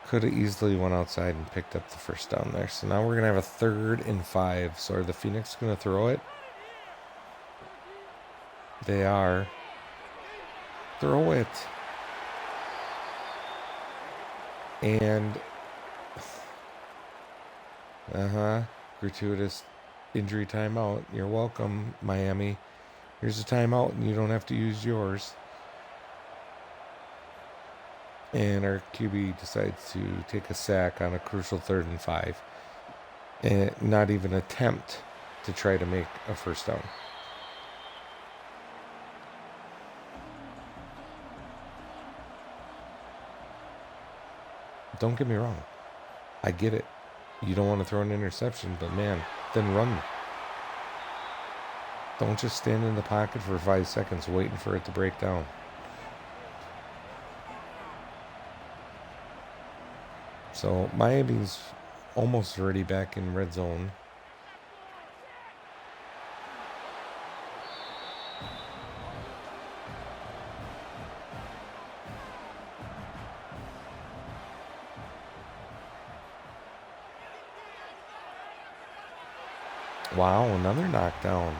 Could have easily went outside and picked up the 1st down there. So now we're going to have a 3rd and 5. So are the Phoenix going to throw it? They are. Throw it. And gratuitous injury timeout. You're welcome, Miami. Here's a timeout and you don't have to use yours. And our QB decides to take a sack on a crucial 3rd and 5. And not even attempt to try to make a 1st down. Don't get me wrong. I get it. You don't want to throw an interception, but man, then run. Don't just stand in the pocket for 5 seconds waiting for it to break down. So Miami's almost already back in red zone. Wow, another knockdown.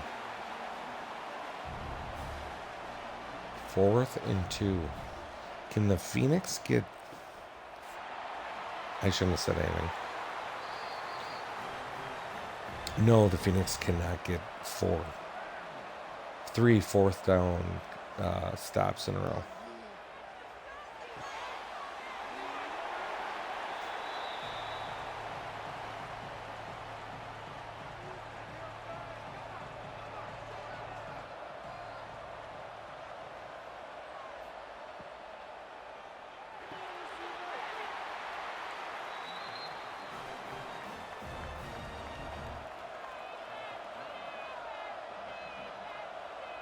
4th and 2. Can the Phoenix get... I shouldn't have said anything. No, the Phoenix cannot get 3 4th down stops in a row.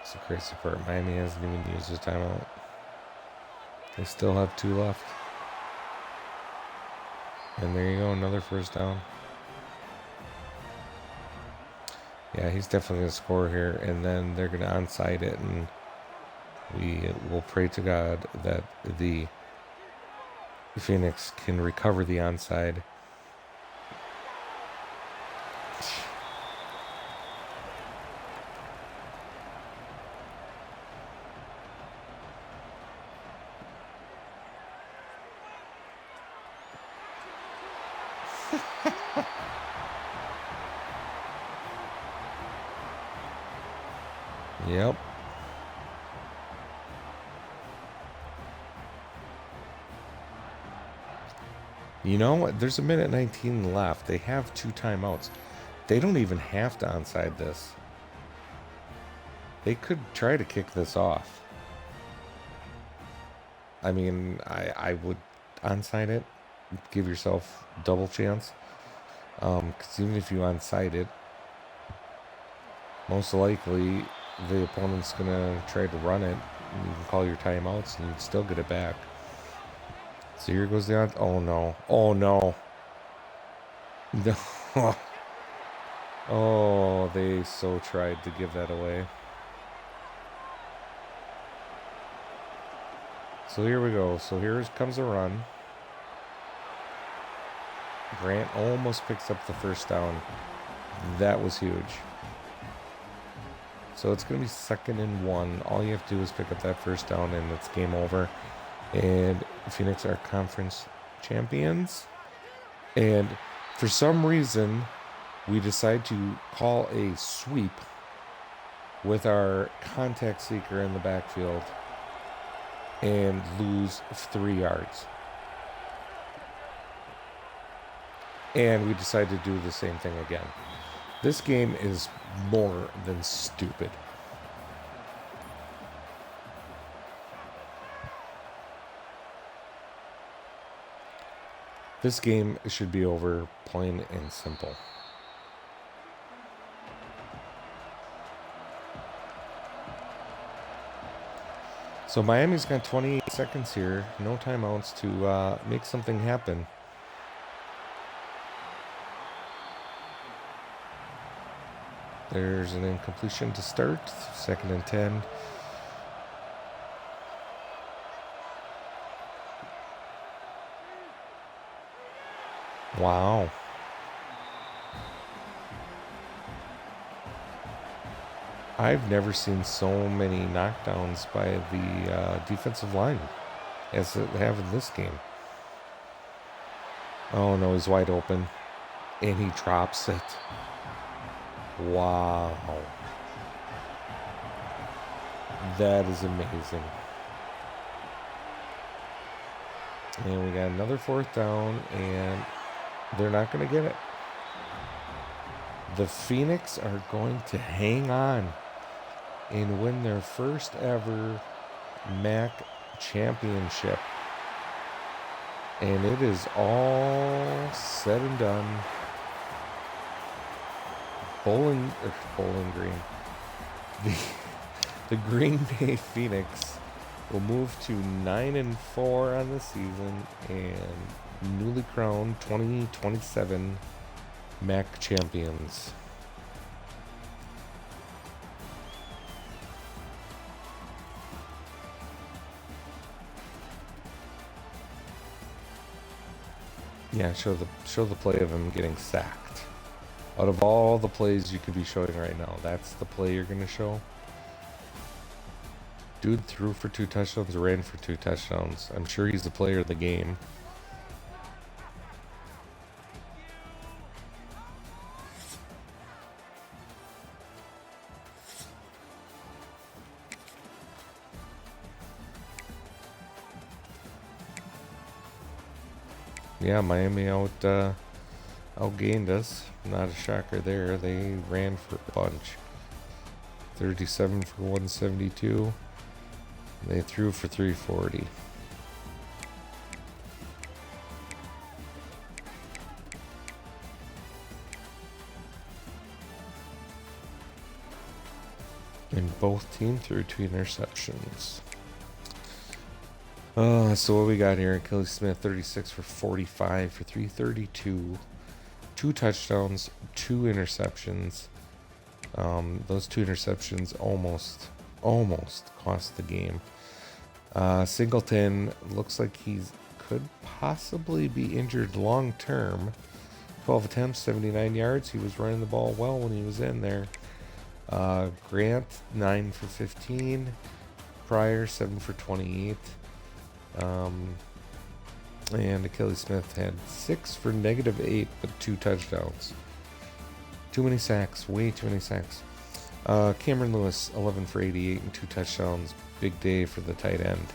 It's the crazy part. Miami hasn't even used his timeout. They still have 2 left. And there you go, another 1st down. Yeah, he's definitely going to score here. And then they're going to onside it. And we will pray to God that the Phoenix can recover the onside. Yep. You know what? There's a minute 19 left. They have 2 timeouts. They don't even have to onside this. They could try to kick this off. I mean, I would onside it. Give yourself double chance. Because even if you onside it, most likely the opponent's going to try to run it. And you can call your timeouts and you'd still get it back. So here goes the on. Oh, no. Oh, no. No. Oh, they so tried to give that away. So here we go. So here comes a run. Grant almost picks up the first down. That was huge. So it's going to be 2nd and 1. All you have to do is pick up that first down and it's game over. And Phoenix are conference champions. And for some reason, we decide to call a sweep with our contact seeker in the backfield and lose 3 yards. And we decide to do the same thing again. This game is more than stupid. This game should be over, plain and simple. So Miami's got 28 seconds here, no timeouts to make something happen. There's an incompletion to start, 2nd and 10. Wow. I've never seen so many knockdowns by the defensive line as it have in this game. Oh no, he's wide open. And he drops it. Wow. That is amazing. And we got another 4th down, and they're not going to get it. The Phoenix are going to hang on and win their first ever MAC championship. And it is all said and done. Bowling Green. The Green Bay Phoenix will move to 9-4 on the season and newly crowned 2027 MAC champions. Yeah, show the play of him getting sacked. Out of all the plays you could be showing right now, that's the play you're going to show. Dude threw for 2 touchdowns, ran for 2 touchdowns. I'm sure he's the player of the game. Yeah, Miami outgained us. Not a shocker there. They ran for a bunch. 37 for 172. They threw for 340. And both teams threw 2 interceptions. So what we got here? Kelly Smith, 36 for 45 for 332. 2 touchdowns, 2 interceptions. Those 2 interceptions almost cost the game. Singleton looks like he could possibly be injured long term. 12 attempts, 79 yards. He was running the ball well when he was in there. Grant, 9 for 15. Pryor, 7 for 28. And Achilles Smith had 6 for -8, but 2 touchdowns. Too many sacks, way too many sacks. Cameron Lewis, 11 for 88 and 2 touchdowns. Big day for the tight end.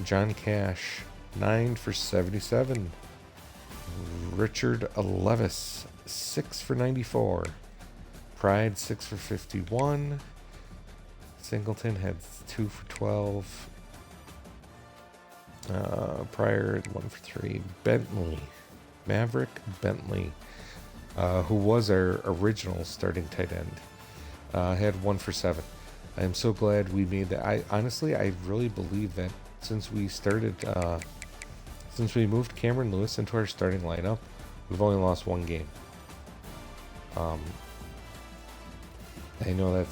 John Cash, 9 for 77. Richard Levis, 6 for 94. Pride 6 for 51. Singleton had 2 for 12. Pryor 1 for 3. Bentley, Maverick Bentley, who was our original starting tight end, had 1 for 7. I am so glad we made that. I really believe that since we moved Cameron Lewis into our starting lineup, we've only lost 1 game. I know that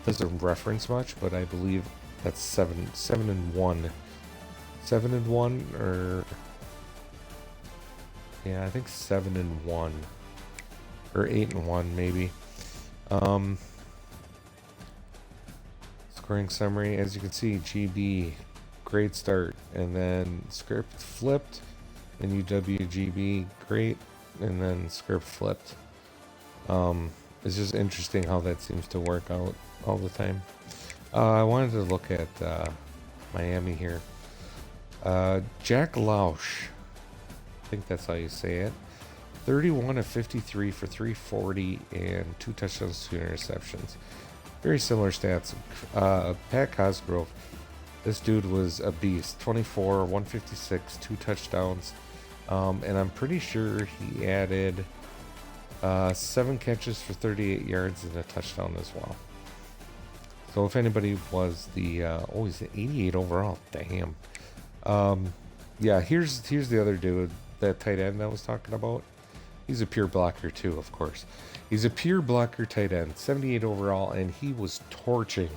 doesn't reference much, but I believe that's 7-1. 7-1, or yeah, I think 7-1 or 8-1 maybe. Scoring summary, as you can see, GB, great start, and then script flipped, and UWGB, great, and then script flipped. It's just interesting how that seems to work out all the time. I wanted to look at Miami here. Jack Lausch, I think that's how you say it. 31 of 53 for 340 and 2 touchdowns, 2 interceptions. Very similar stats. Pat Cosgrove, this dude was a beast. 24, 156, 2 touchdowns. And I'm pretty sure he added 7 catches for 38 yards and a touchdown as well. So if anybody was the... he's an 88 overall. Damn. Yeah, here's the other dude, that tight end I was talking about. He's a pure blocker too, of course. He's a pure blocker tight end, 78 overall, and he was torching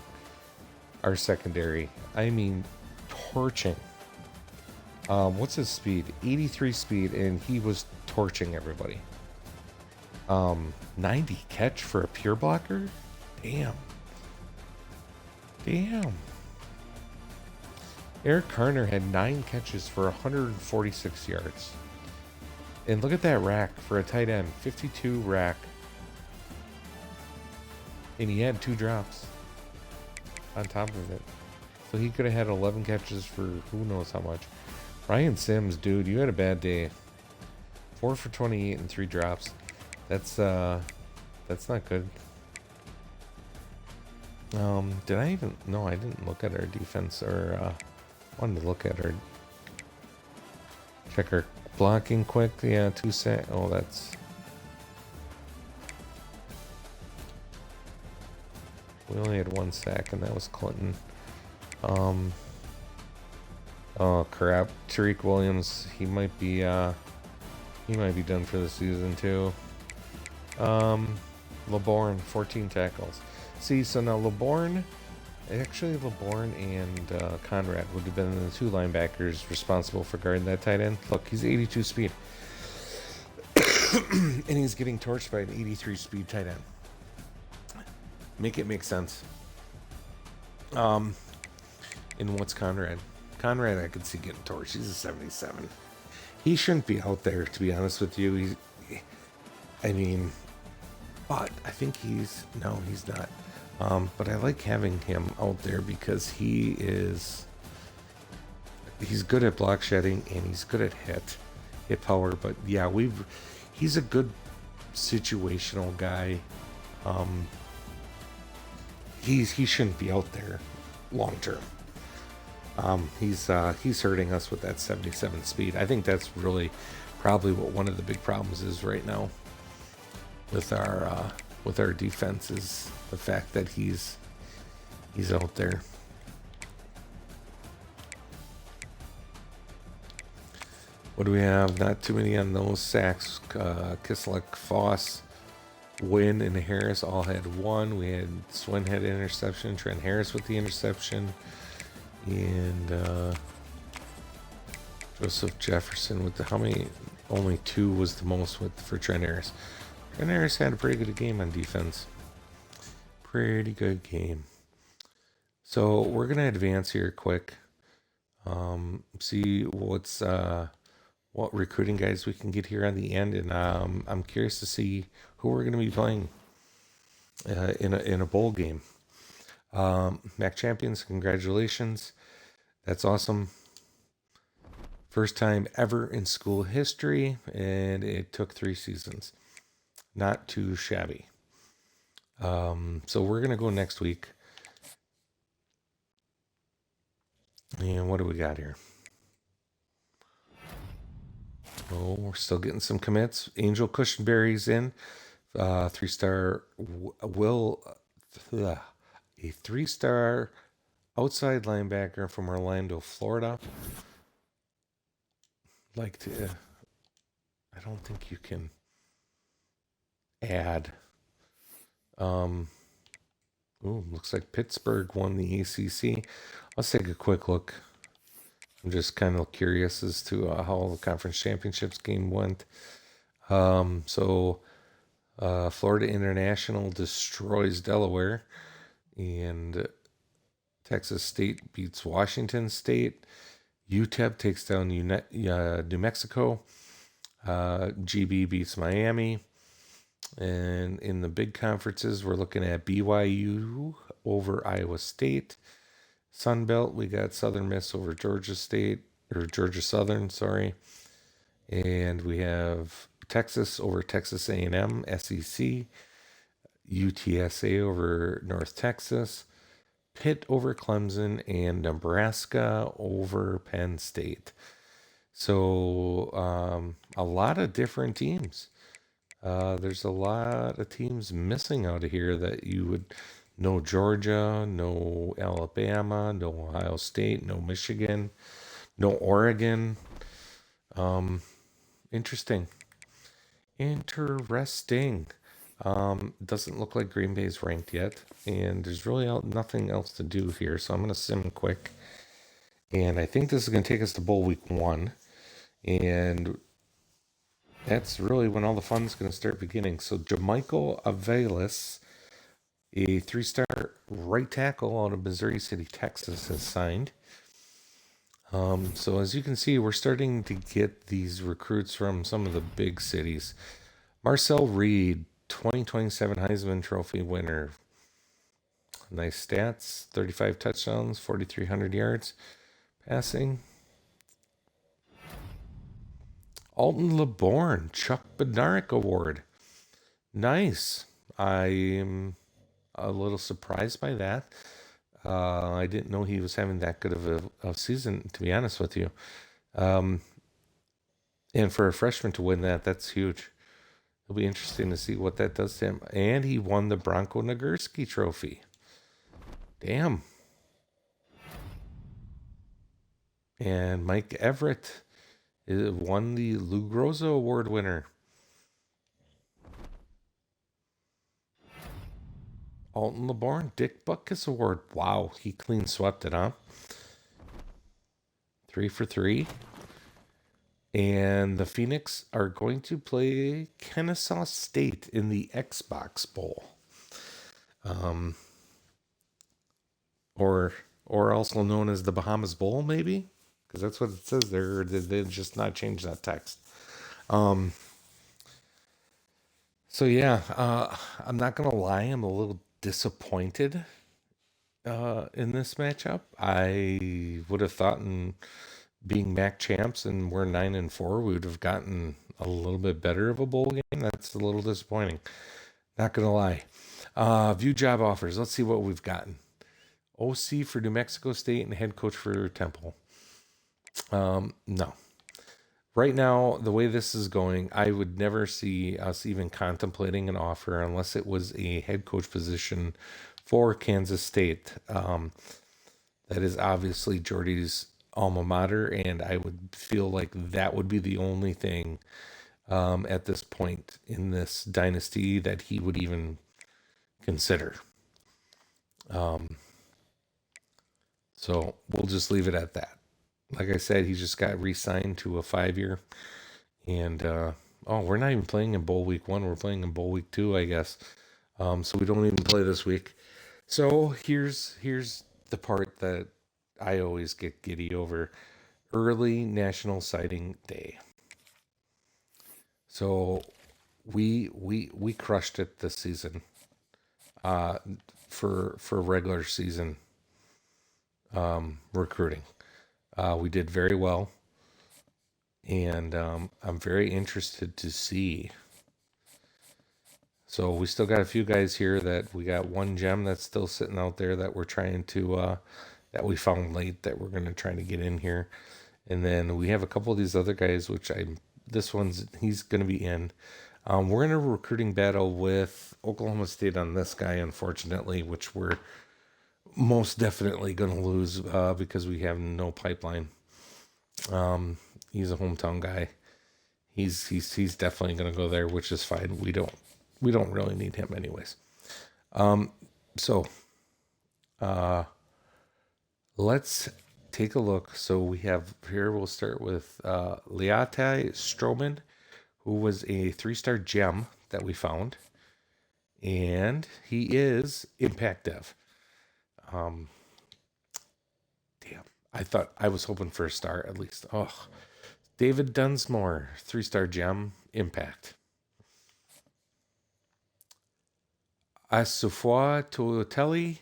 our secondary. I mean, torching. What's his speed? 83 speed, and he was torching everybody. 90 catch for a pure blocker? Damn. Eric Carner had 9 catches for 146 yards. And look at that rack for a tight end. 52 rack. And he had 2 drops on top of it. So he could have had 11 catches for who knows how much. Ryan Sims, dude, you had a bad day. 4 for 28 and 3 drops. That's not good. Did I even... No, I didn't look at our defense, or wanted to look at our... Check our blocking quick. Yeah, 2 sacks. Oh, that's... We only had 1 sack, and that was Clinton. Oh crap! Tariq Williams, he might be done for the season too. LeBourne, 14 tackles. See, so now LeBourne and Conrad would have been the 2 linebackers responsible for guarding that tight end. Look, he's 82 speed, and he's getting torched by an 83 speed tight end. Make it make sense. And what's Conrad? Conrad, I could see getting torched. He's a 77. He shouldn't be out there, to be honest with you. But I think he's not. But I like having him out there because he's good at block shedding and he's good at hit power. But yeah, he's a good situational guy. He shouldn't be out there long term. He's hurting us with that 77 speed. I think that's really probably what one of the big problems is right now with our defense, is the fact that he's out there. What do we have? Not too many on those sacks. Kislik, Foss, Wynn, and Harris all had 1. We had Swin had an interception. Trent Harris with the interception. And Joseph Jefferson with how many? Only 2 was the most for Trent Harris. Trent Harris had a pretty good game on defense. Pretty good game. So we're gonna advance here quick. See what recruiting guys we can get here on the end, and I'm curious to see who we're gonna be playing in a bowl game. MAC champions, congratulations. That's awesome. First time ever in school history, and it took 3 seasons. Not too shabby. So we're going to go next week. And what do we got here? Oh, we're still getting some commits. Angel Cushionberry's in. 3-star a 3-star outside linebacker from Orlando, Florida. Like to, I don't think you can add. Looks like Pittsburgh won the ACC. Let's take a quick look. I'm just kind of curious as to how the conference championships game went. Florida International destroys Delaware, and Texas State beats Washington State. UTEP takes down New Mexico. GB beats Miami. And in the big conferences, we're looking at BYU over Iowa State. Sun Belt, we got Southern Miss over Georgia Southern, sorry. And we have Texas over Texas A&M, SEC. UTSA over North Texas. Pitt over Clemson, and Nebraska over Penn State. So a lot of different teams. There's a lot of teams missing out of here that you would no Georgia, no Alabama, no Ohio State, no Michigan, no Oregon. Interesting. Doesn't look like Green Bay's ranked yet, and there's really nothing else to do here, so I'm going to sim quick. And I think this is going to take us to Bowl Week 1, and that's really when all the fun's going to start beginning. So Jamichael Avelis, a 3-star right tackle out of Missouri City, Texas, has signed. So as you can see, we're starting to get these recruits from some of the big cities. Marcel Reed, 2027 Heisman Trophy winner. Nice stats, 35 touchdowns, 4,300 yards passing. Alton LeBourne, Chuck Bednarik Award. Nice. I'm a little surprised by that. I didn't know he was having that good of a season, to be honest with you. And for a freshman to win that, that's huge. It'll be interesting to see what that does to him. And he won the Bronco Nagurski Trophy. Damn. And Mike Everett won the Lou Groza Award winner. Alton LeBourne, Dick Butkus Award. Wow, he clean swept it, huh? 3 for 3. And the Phoenix are going to play Kennesaw State in the Xbox Bowl. Or also known as the Bahamas Bowl, maybe? Because that's what it says there. They just not change that text. So yeah, I'm not gonna lie, I'm a little disappointed in this matchup. I would have thought, in being MAC champs and we're 9-4, we would have gotten a little bit better of a bowl game. That's a little disappointing. Not gonna lie. View job offers. Let's see what we've gotten. OC for New Mexico State and head coach for Temple. No. Right now, the way this is going, I would never see us even contemplating an offer unless it was a head coach position for Kansas State. That is obviously Jordy's alma mater, and I would feel like that would be the only thing at this point in this dynasty that he would even consider. So we'll just leave it at that. Like I said, he just got re-signed to a 5-year. And, we're not even playing in Bowl Week 1. We're playing in Bowl Week 2, I guess. So we don't even play this week. So here's the part that I always get giddy over. Early National Signing Day. So we crushed it this season for regular season recruiting. We did very well, and I'm very interested to see So we still got a few guys here that we got one gem that's still sitting out there that we're trying to that we found late that we're gonna try to get in here. And then we have a couple of these other guys, which he's gonna be in. We're in a recruiting battle with Oklahoma State on this guy, unfortunately, which we're most definitely going to lose because we have no pipeline. He's a hometown guy. He's definitely going to go there, which is fine. We don't really need him anyways. So let's take a look. So we have here. We'll start with Leate Stroman, who was a 3-star gem that we found, and he is Impact Dev. Damn, I was hoping for a star at least. Oh, David Dunsmore, 3-star gem, Impact. Asufwa Tuoteli,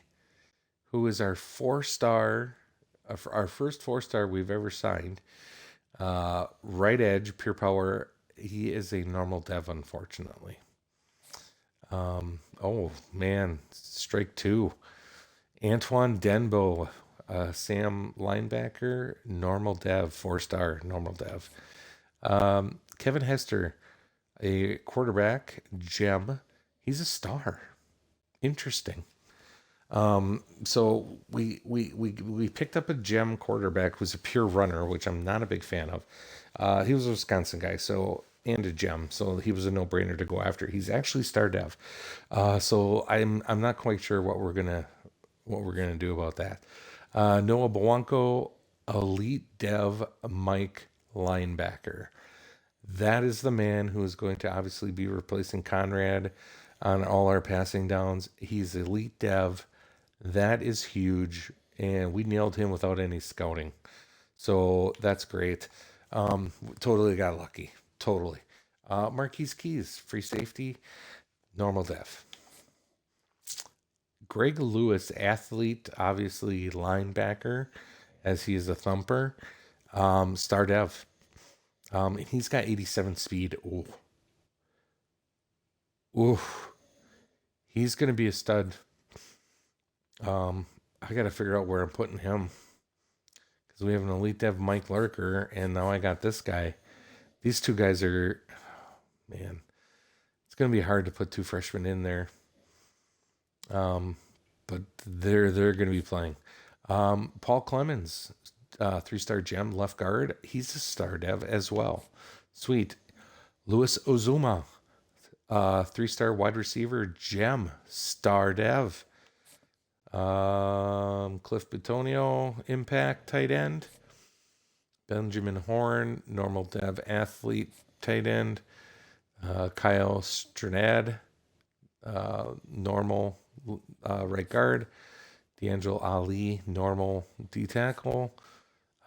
who is our 4-star, our first 4-star we've ever signed. Right edge, pure power. He is a normal dev, unfortunately. Oh man, strike 2. Antoine Denbo, Sam linebacker, normal dev, 4-star, normal dev. Kevin Hester, a quarterback, gem. He's a star. Interesting. So we picked up a gem quarterback who's a pure runner, which I'm not a big fan of. He was a Wisconsin guy, and a gem, so he was a no-brainer to go after. He's actually star dev. So I'm not quite sure what we're gonna do about that. Noah Bwanko, elite dev, Mike linebacker. That is the man who is going to obviously be replacing Conrad on all our passing downs. He's elite dev. That is huge, and we nailed him without any scouting. So that's great. Totally got lucky. Totally. Marquise Keys, free safety, normal dev. Greg Lewis, athlete, obviously linebacker, as he is a thumper. Star dev. He's got 87 speed. Ooh. Ooh. He's going to be a stud. I got to figure out where I'm putting him. Because we have an elite dev, Mike Lurker, and now I got this guy. These two guys are, man, it's going to be hard to put 2 freshmen in there. But they're going to be playing. Paul Clemens, 3-star gem, left guard. He's a star dev as well. Sweet. Louis Ozuma, 3-star wide receiver, gem, star dev. Cliff Butonio, impact, tight end. Benjamin Horn, normal dev, athlete, tight end. Kyle Stranad, normal right guard. D'Angelo Ali, normal D tackle.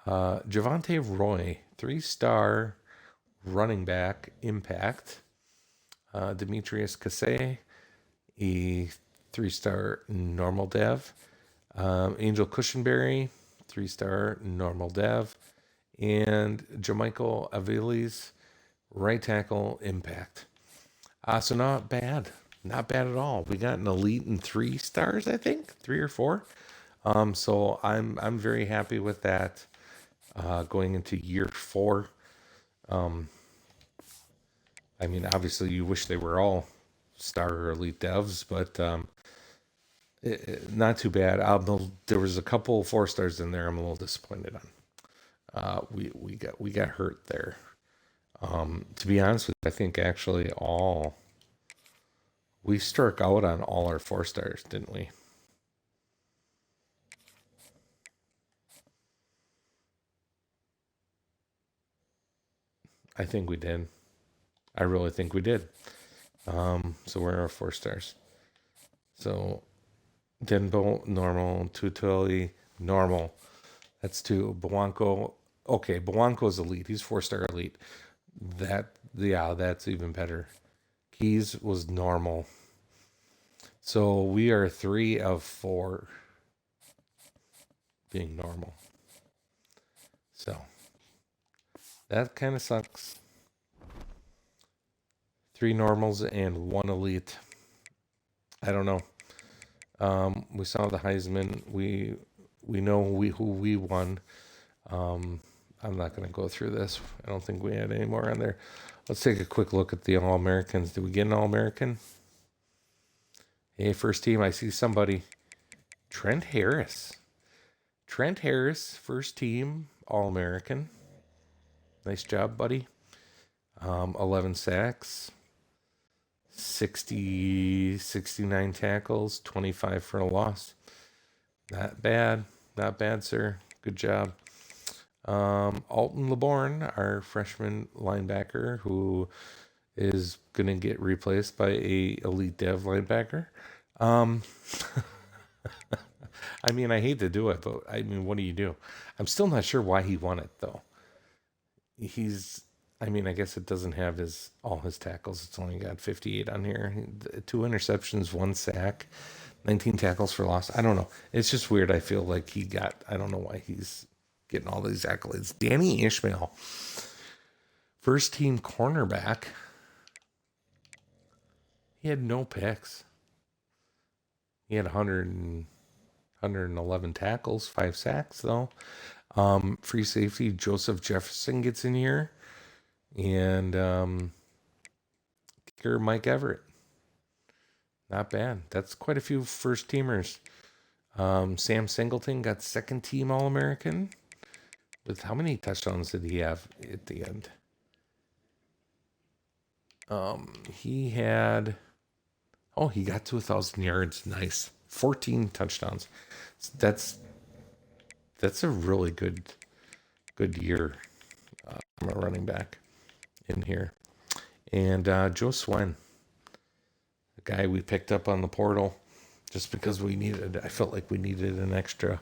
Javante Roy, 3-star running back, impact. Demetrius Kassé, a 3-star normal dev. Angel Cushenberry, 3-star normal dev. And Jamichael Aviles, right tackle, impact. So not bad. Not bad at all. We got an elite and 3 stars, I think, 3 or 4. So I'm very happy with that. Going into year 4. I mean, obviously, you wish they were all star or elite devs, but not too bad. There was a couple 4 stars in there. I'm a little disappointed on. We got hurt there. To be honest with you, I think actually we struck out on all our 4 stars, didn't we? I think we did. I really think we did. So we're our 4 stars. So Denbo, normal. Tutoli, normal. That's 2. Bwanko, okay, Bwanko's elite. He's 4-star elite. That's even better. Keys was normal. So we are 3 of 4 being normal. So that kind of sucks. 3 normals and 1 elite. I don't know. We saw the Heisman. We know who we won. I'm not going to go through this. I don't think we had any more on there. Let's take a quick look at the All-Americans. Did we get an All-American? Hey, first team, I see somebody. Trent Harris. Trent Harris, first team All-American. Nice job, buddy. 11 sacks, 69 tackles, 25 for a loss. Not bad. Not bad, sir. Good job. Alton LeBourne, our freshman linebacker, who is going to get replaced by a elite dev linebacker. I mean, I hate to do it, but I mean, what do you do? I'm still not sure why he won it, though. I mean, I guess it doesn't have all his tackles. It's only got 58 on here. 2 interceptions, 1 sack, 19 tackles for loss. I don't know. It's just weird. I feel like I don't know why he's getting all these accolades. Danny Ishmael, first team cornerback. He had no picks. He had 111 tackles, 5 sacks, though. Free safety, Joseph Jefferson gets in here. And kicker, Mike Everett. Not bad. That's quite a few first teamers. Sam Singleton got second team All-American. With how many touchdowns did he have at the end? He got to 1,000 yards. Nice. 14 touchdowns. That's a really good year from a running back in here. And Joe Swen, the guy we picked up on the portal just because I felt like we needed an extra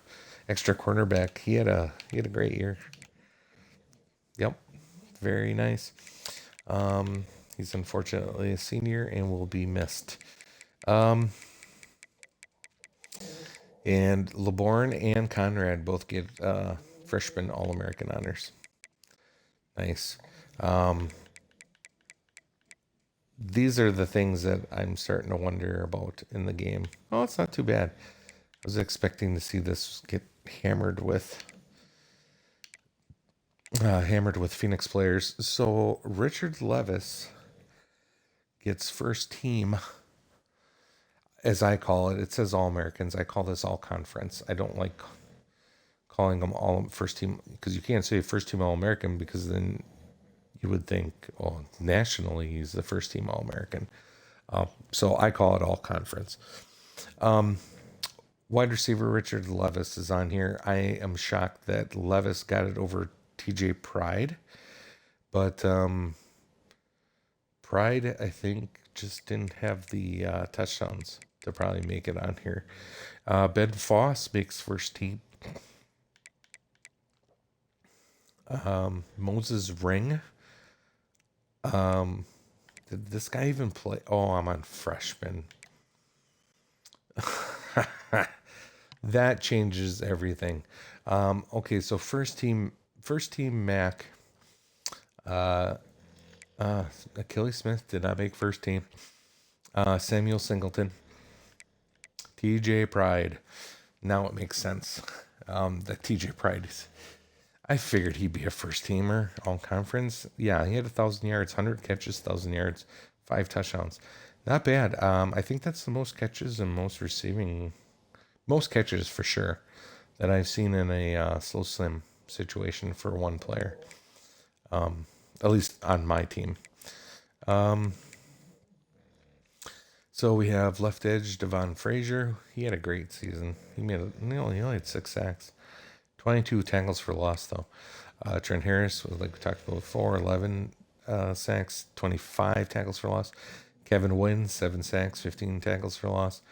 cornerback. He had a great year. Yep. Very nice. He's unfortunately a senior and will be missed. And LeBourne and Conrad both get freshman All-American honors. Nice. These are the things that I'm starting to wonder about in the game. Oh, it's not too bad. I was expecting to see this get hammered with Phoenix players. So Richard Levis gets first team, as I call it. It says All-Americans. I call this All-Conference. I don't like calling them all first team because you can't say first team All-American because then you would think, oh, nationally he's the first team All-American. So I call it All-Conference. Wide receiver Richard Levis is on here. I am shocked that Levis got it over TJ Pride. But Pride, I think, just didn't have the touchdowns to probably make it on here. Ben Foss makes first team. Moses Ring. Did this guy even play? Oh, I'm on freshman. That changes everything. Okay, so first team Mac. Achilles Smith did not make first team. Samuel Singleton. TJ Pride. Now it makes sense. That TJ Pride is. I figured he'd be a first teamer, all conference. Yeah, he had 1,000 yards, 100 catches, 1,000 yards, 5 touchdowns. Not bad. I think that's the most catches and most catches for sure that I've seen in a slow slim situation for one player. At least on my team. So we have left edge Devon Frazier. He had a great season. He only had 6 sacks. 22 tackles for loss, though. Trent Harris, like we talked about before, 11 sacks, 25 tackles for loss. Kevin Wynn, 7 sacks, 15 tackles for loss.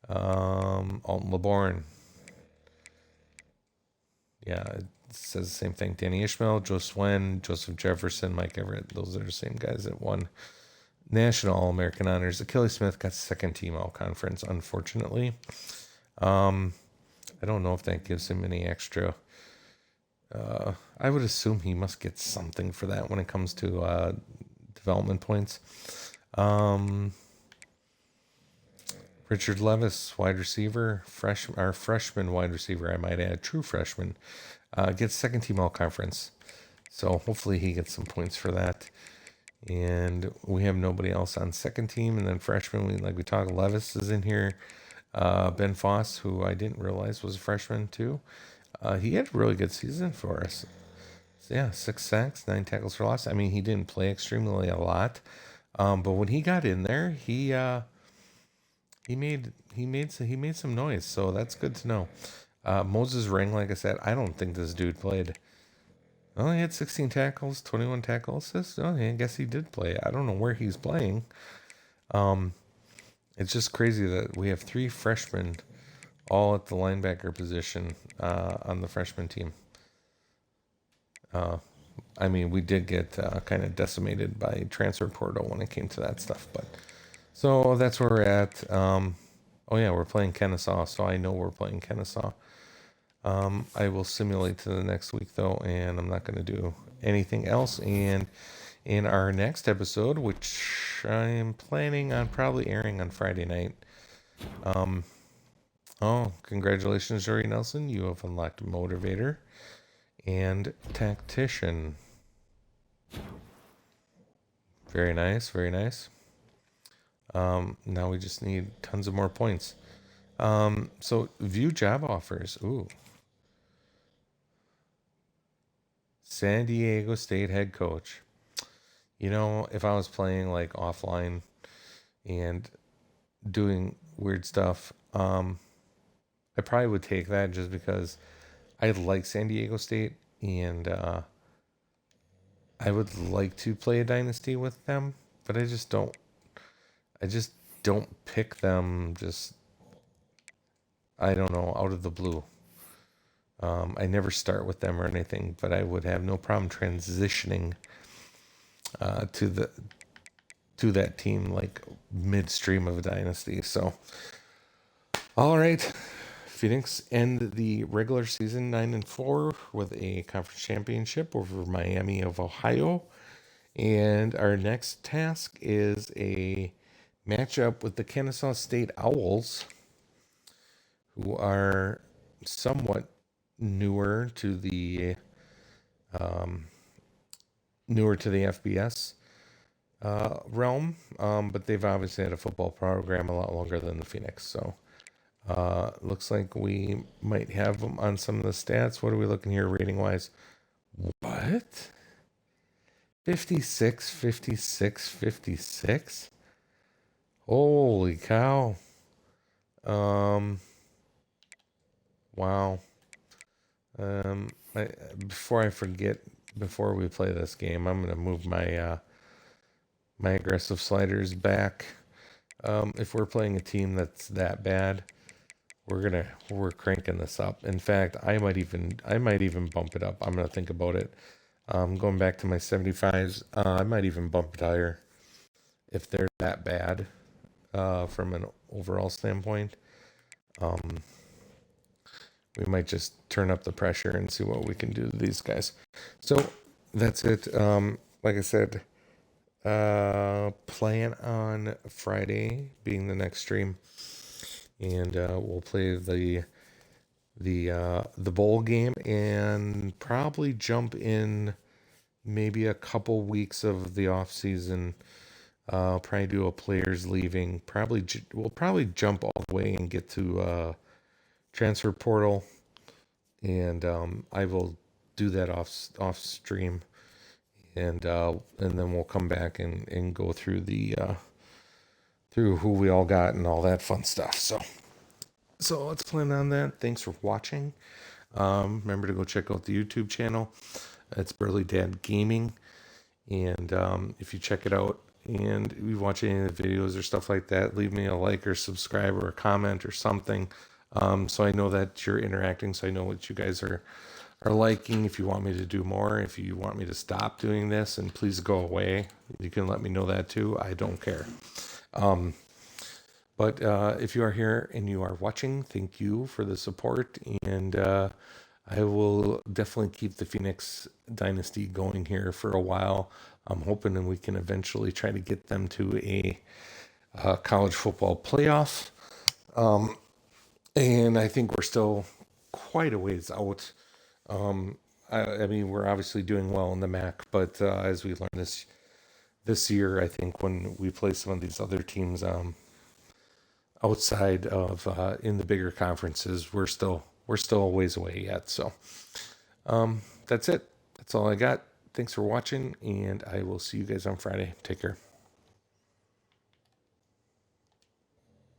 Alton LeBourne. Yeah, it says the same thing. Danny Ishmael, Joe Swen, Joseph Jefferson, Mike Everett. Those are the same guys that won national All-American honors. Achilles Smith got second team All-Conference, unfortunately. I don't know if that gives him any extra. I would assume he must get something for that when it comes to development points. Richard Levis, wide receiver, our freshman wide receiver, I might add, true freshman, gets second team all conference. So hopefully he gets some points for that. And we have nobody else on second team. And then freshman, like we talked, Levis is in here. Ben Foss, who I didn't realize was a freshman too. He had a really good season for us. So yeah, 6 sacks, 9 tackles for loss. I mean, he didn't play extremely a lot, but when he got in there, he made some noise. So that's good to know. Moses Ring, like I said, I don't think this dude played. Oh, he had 16 tackles, 21 tackle assists. Oh, I guess he did play. I don't know where he's playing. It's just crazy that we have 3 freshmen all at the linebacker position on the freshman team. I mean, we did get kind of decimated by transfer portal when it came to that stuff. But so that's where we're at. Oh yeah, we're playing Kennesaw, so I know we're playing Kennesaw. I will simulate to the next week though, and I'm not going to do anything else. And in our next episode, which I am planning on probably airing on Friday night. Oh, congratulations, Jordy Nelson. You have unlocked Motivator and Tactician. Very nice, very nice. Now we just need tons of more points. So view job offers. Ooh. San Diego State head coach. You know, if I was playing like offline and doing weird stuff, I probably would take that just because I like San Diego State and I would like to play a dynasty with them, but I just don't pick them just, I don't know, out of the blue. I never start with them or anything, but I would have no problem transitioning to that team like midstream of a dynasty. So, all right, Phoenix end the regular season 9-4 with a conference championship over Miami of Ohio, and our next task is a matchup with the Kennesaw State Owls, who are somewhat newer to the FBS realm, but they've obviously had a football program a lot longer than the Phoenix. So looks like we might have them on some of the stats. What are we looking here rating wise? What? 56, 56, 56? Holy cow. Wow. Before I forget, before we play this game, I'm gonna move my my aggressive sliders back. If we're playing a team that's that bad, we're cranking this up. In fact, I might even bump it up. I'm gonna think about it. Going back to my 75s, I might even bump it higher if they're that bad from an overall standpoint. We might just turn up the pressure and see what we can do to these guys. So that's it. Like I said, plan on Friday being the next stream, and we'll play the bowl game and probably jump in maybe a couple weeks of the off season. Probably do a players leaving. We'll probably jump all the way and get to transfer portal, and I will do that off stream, and then we'll come back and go through through who we all got and all that fun stuff. So let's plan on that. Thanks for watching. Remember to go check out the YouTube channel. It's Burly Dad Gaming, and if you check it out and you watch any of the videos or stuff like that, leave me a like or subscribe or a comment or something, so I know that you're interacting, so I know what you guys are liking. If you want me to do more, if you want me to stop doing this and please go away, you can let me know that too. I don't care. But if you are here and you are watching, thank you for the support, and I will definitely keep the Phoenix Dynasty going here for a while. I'm hoping that we can eventually try to get them to a college football playoff. And I think we're still quite a ways out. I mean, we're obviously doing well in the MAC, but as we learn this year, I think when we play some of these other teams outside of in the bigger conferences, we're still a ways away yet. So that's it. That's all I got. Thanks for watching, and I will see you guys on Friday. Take care.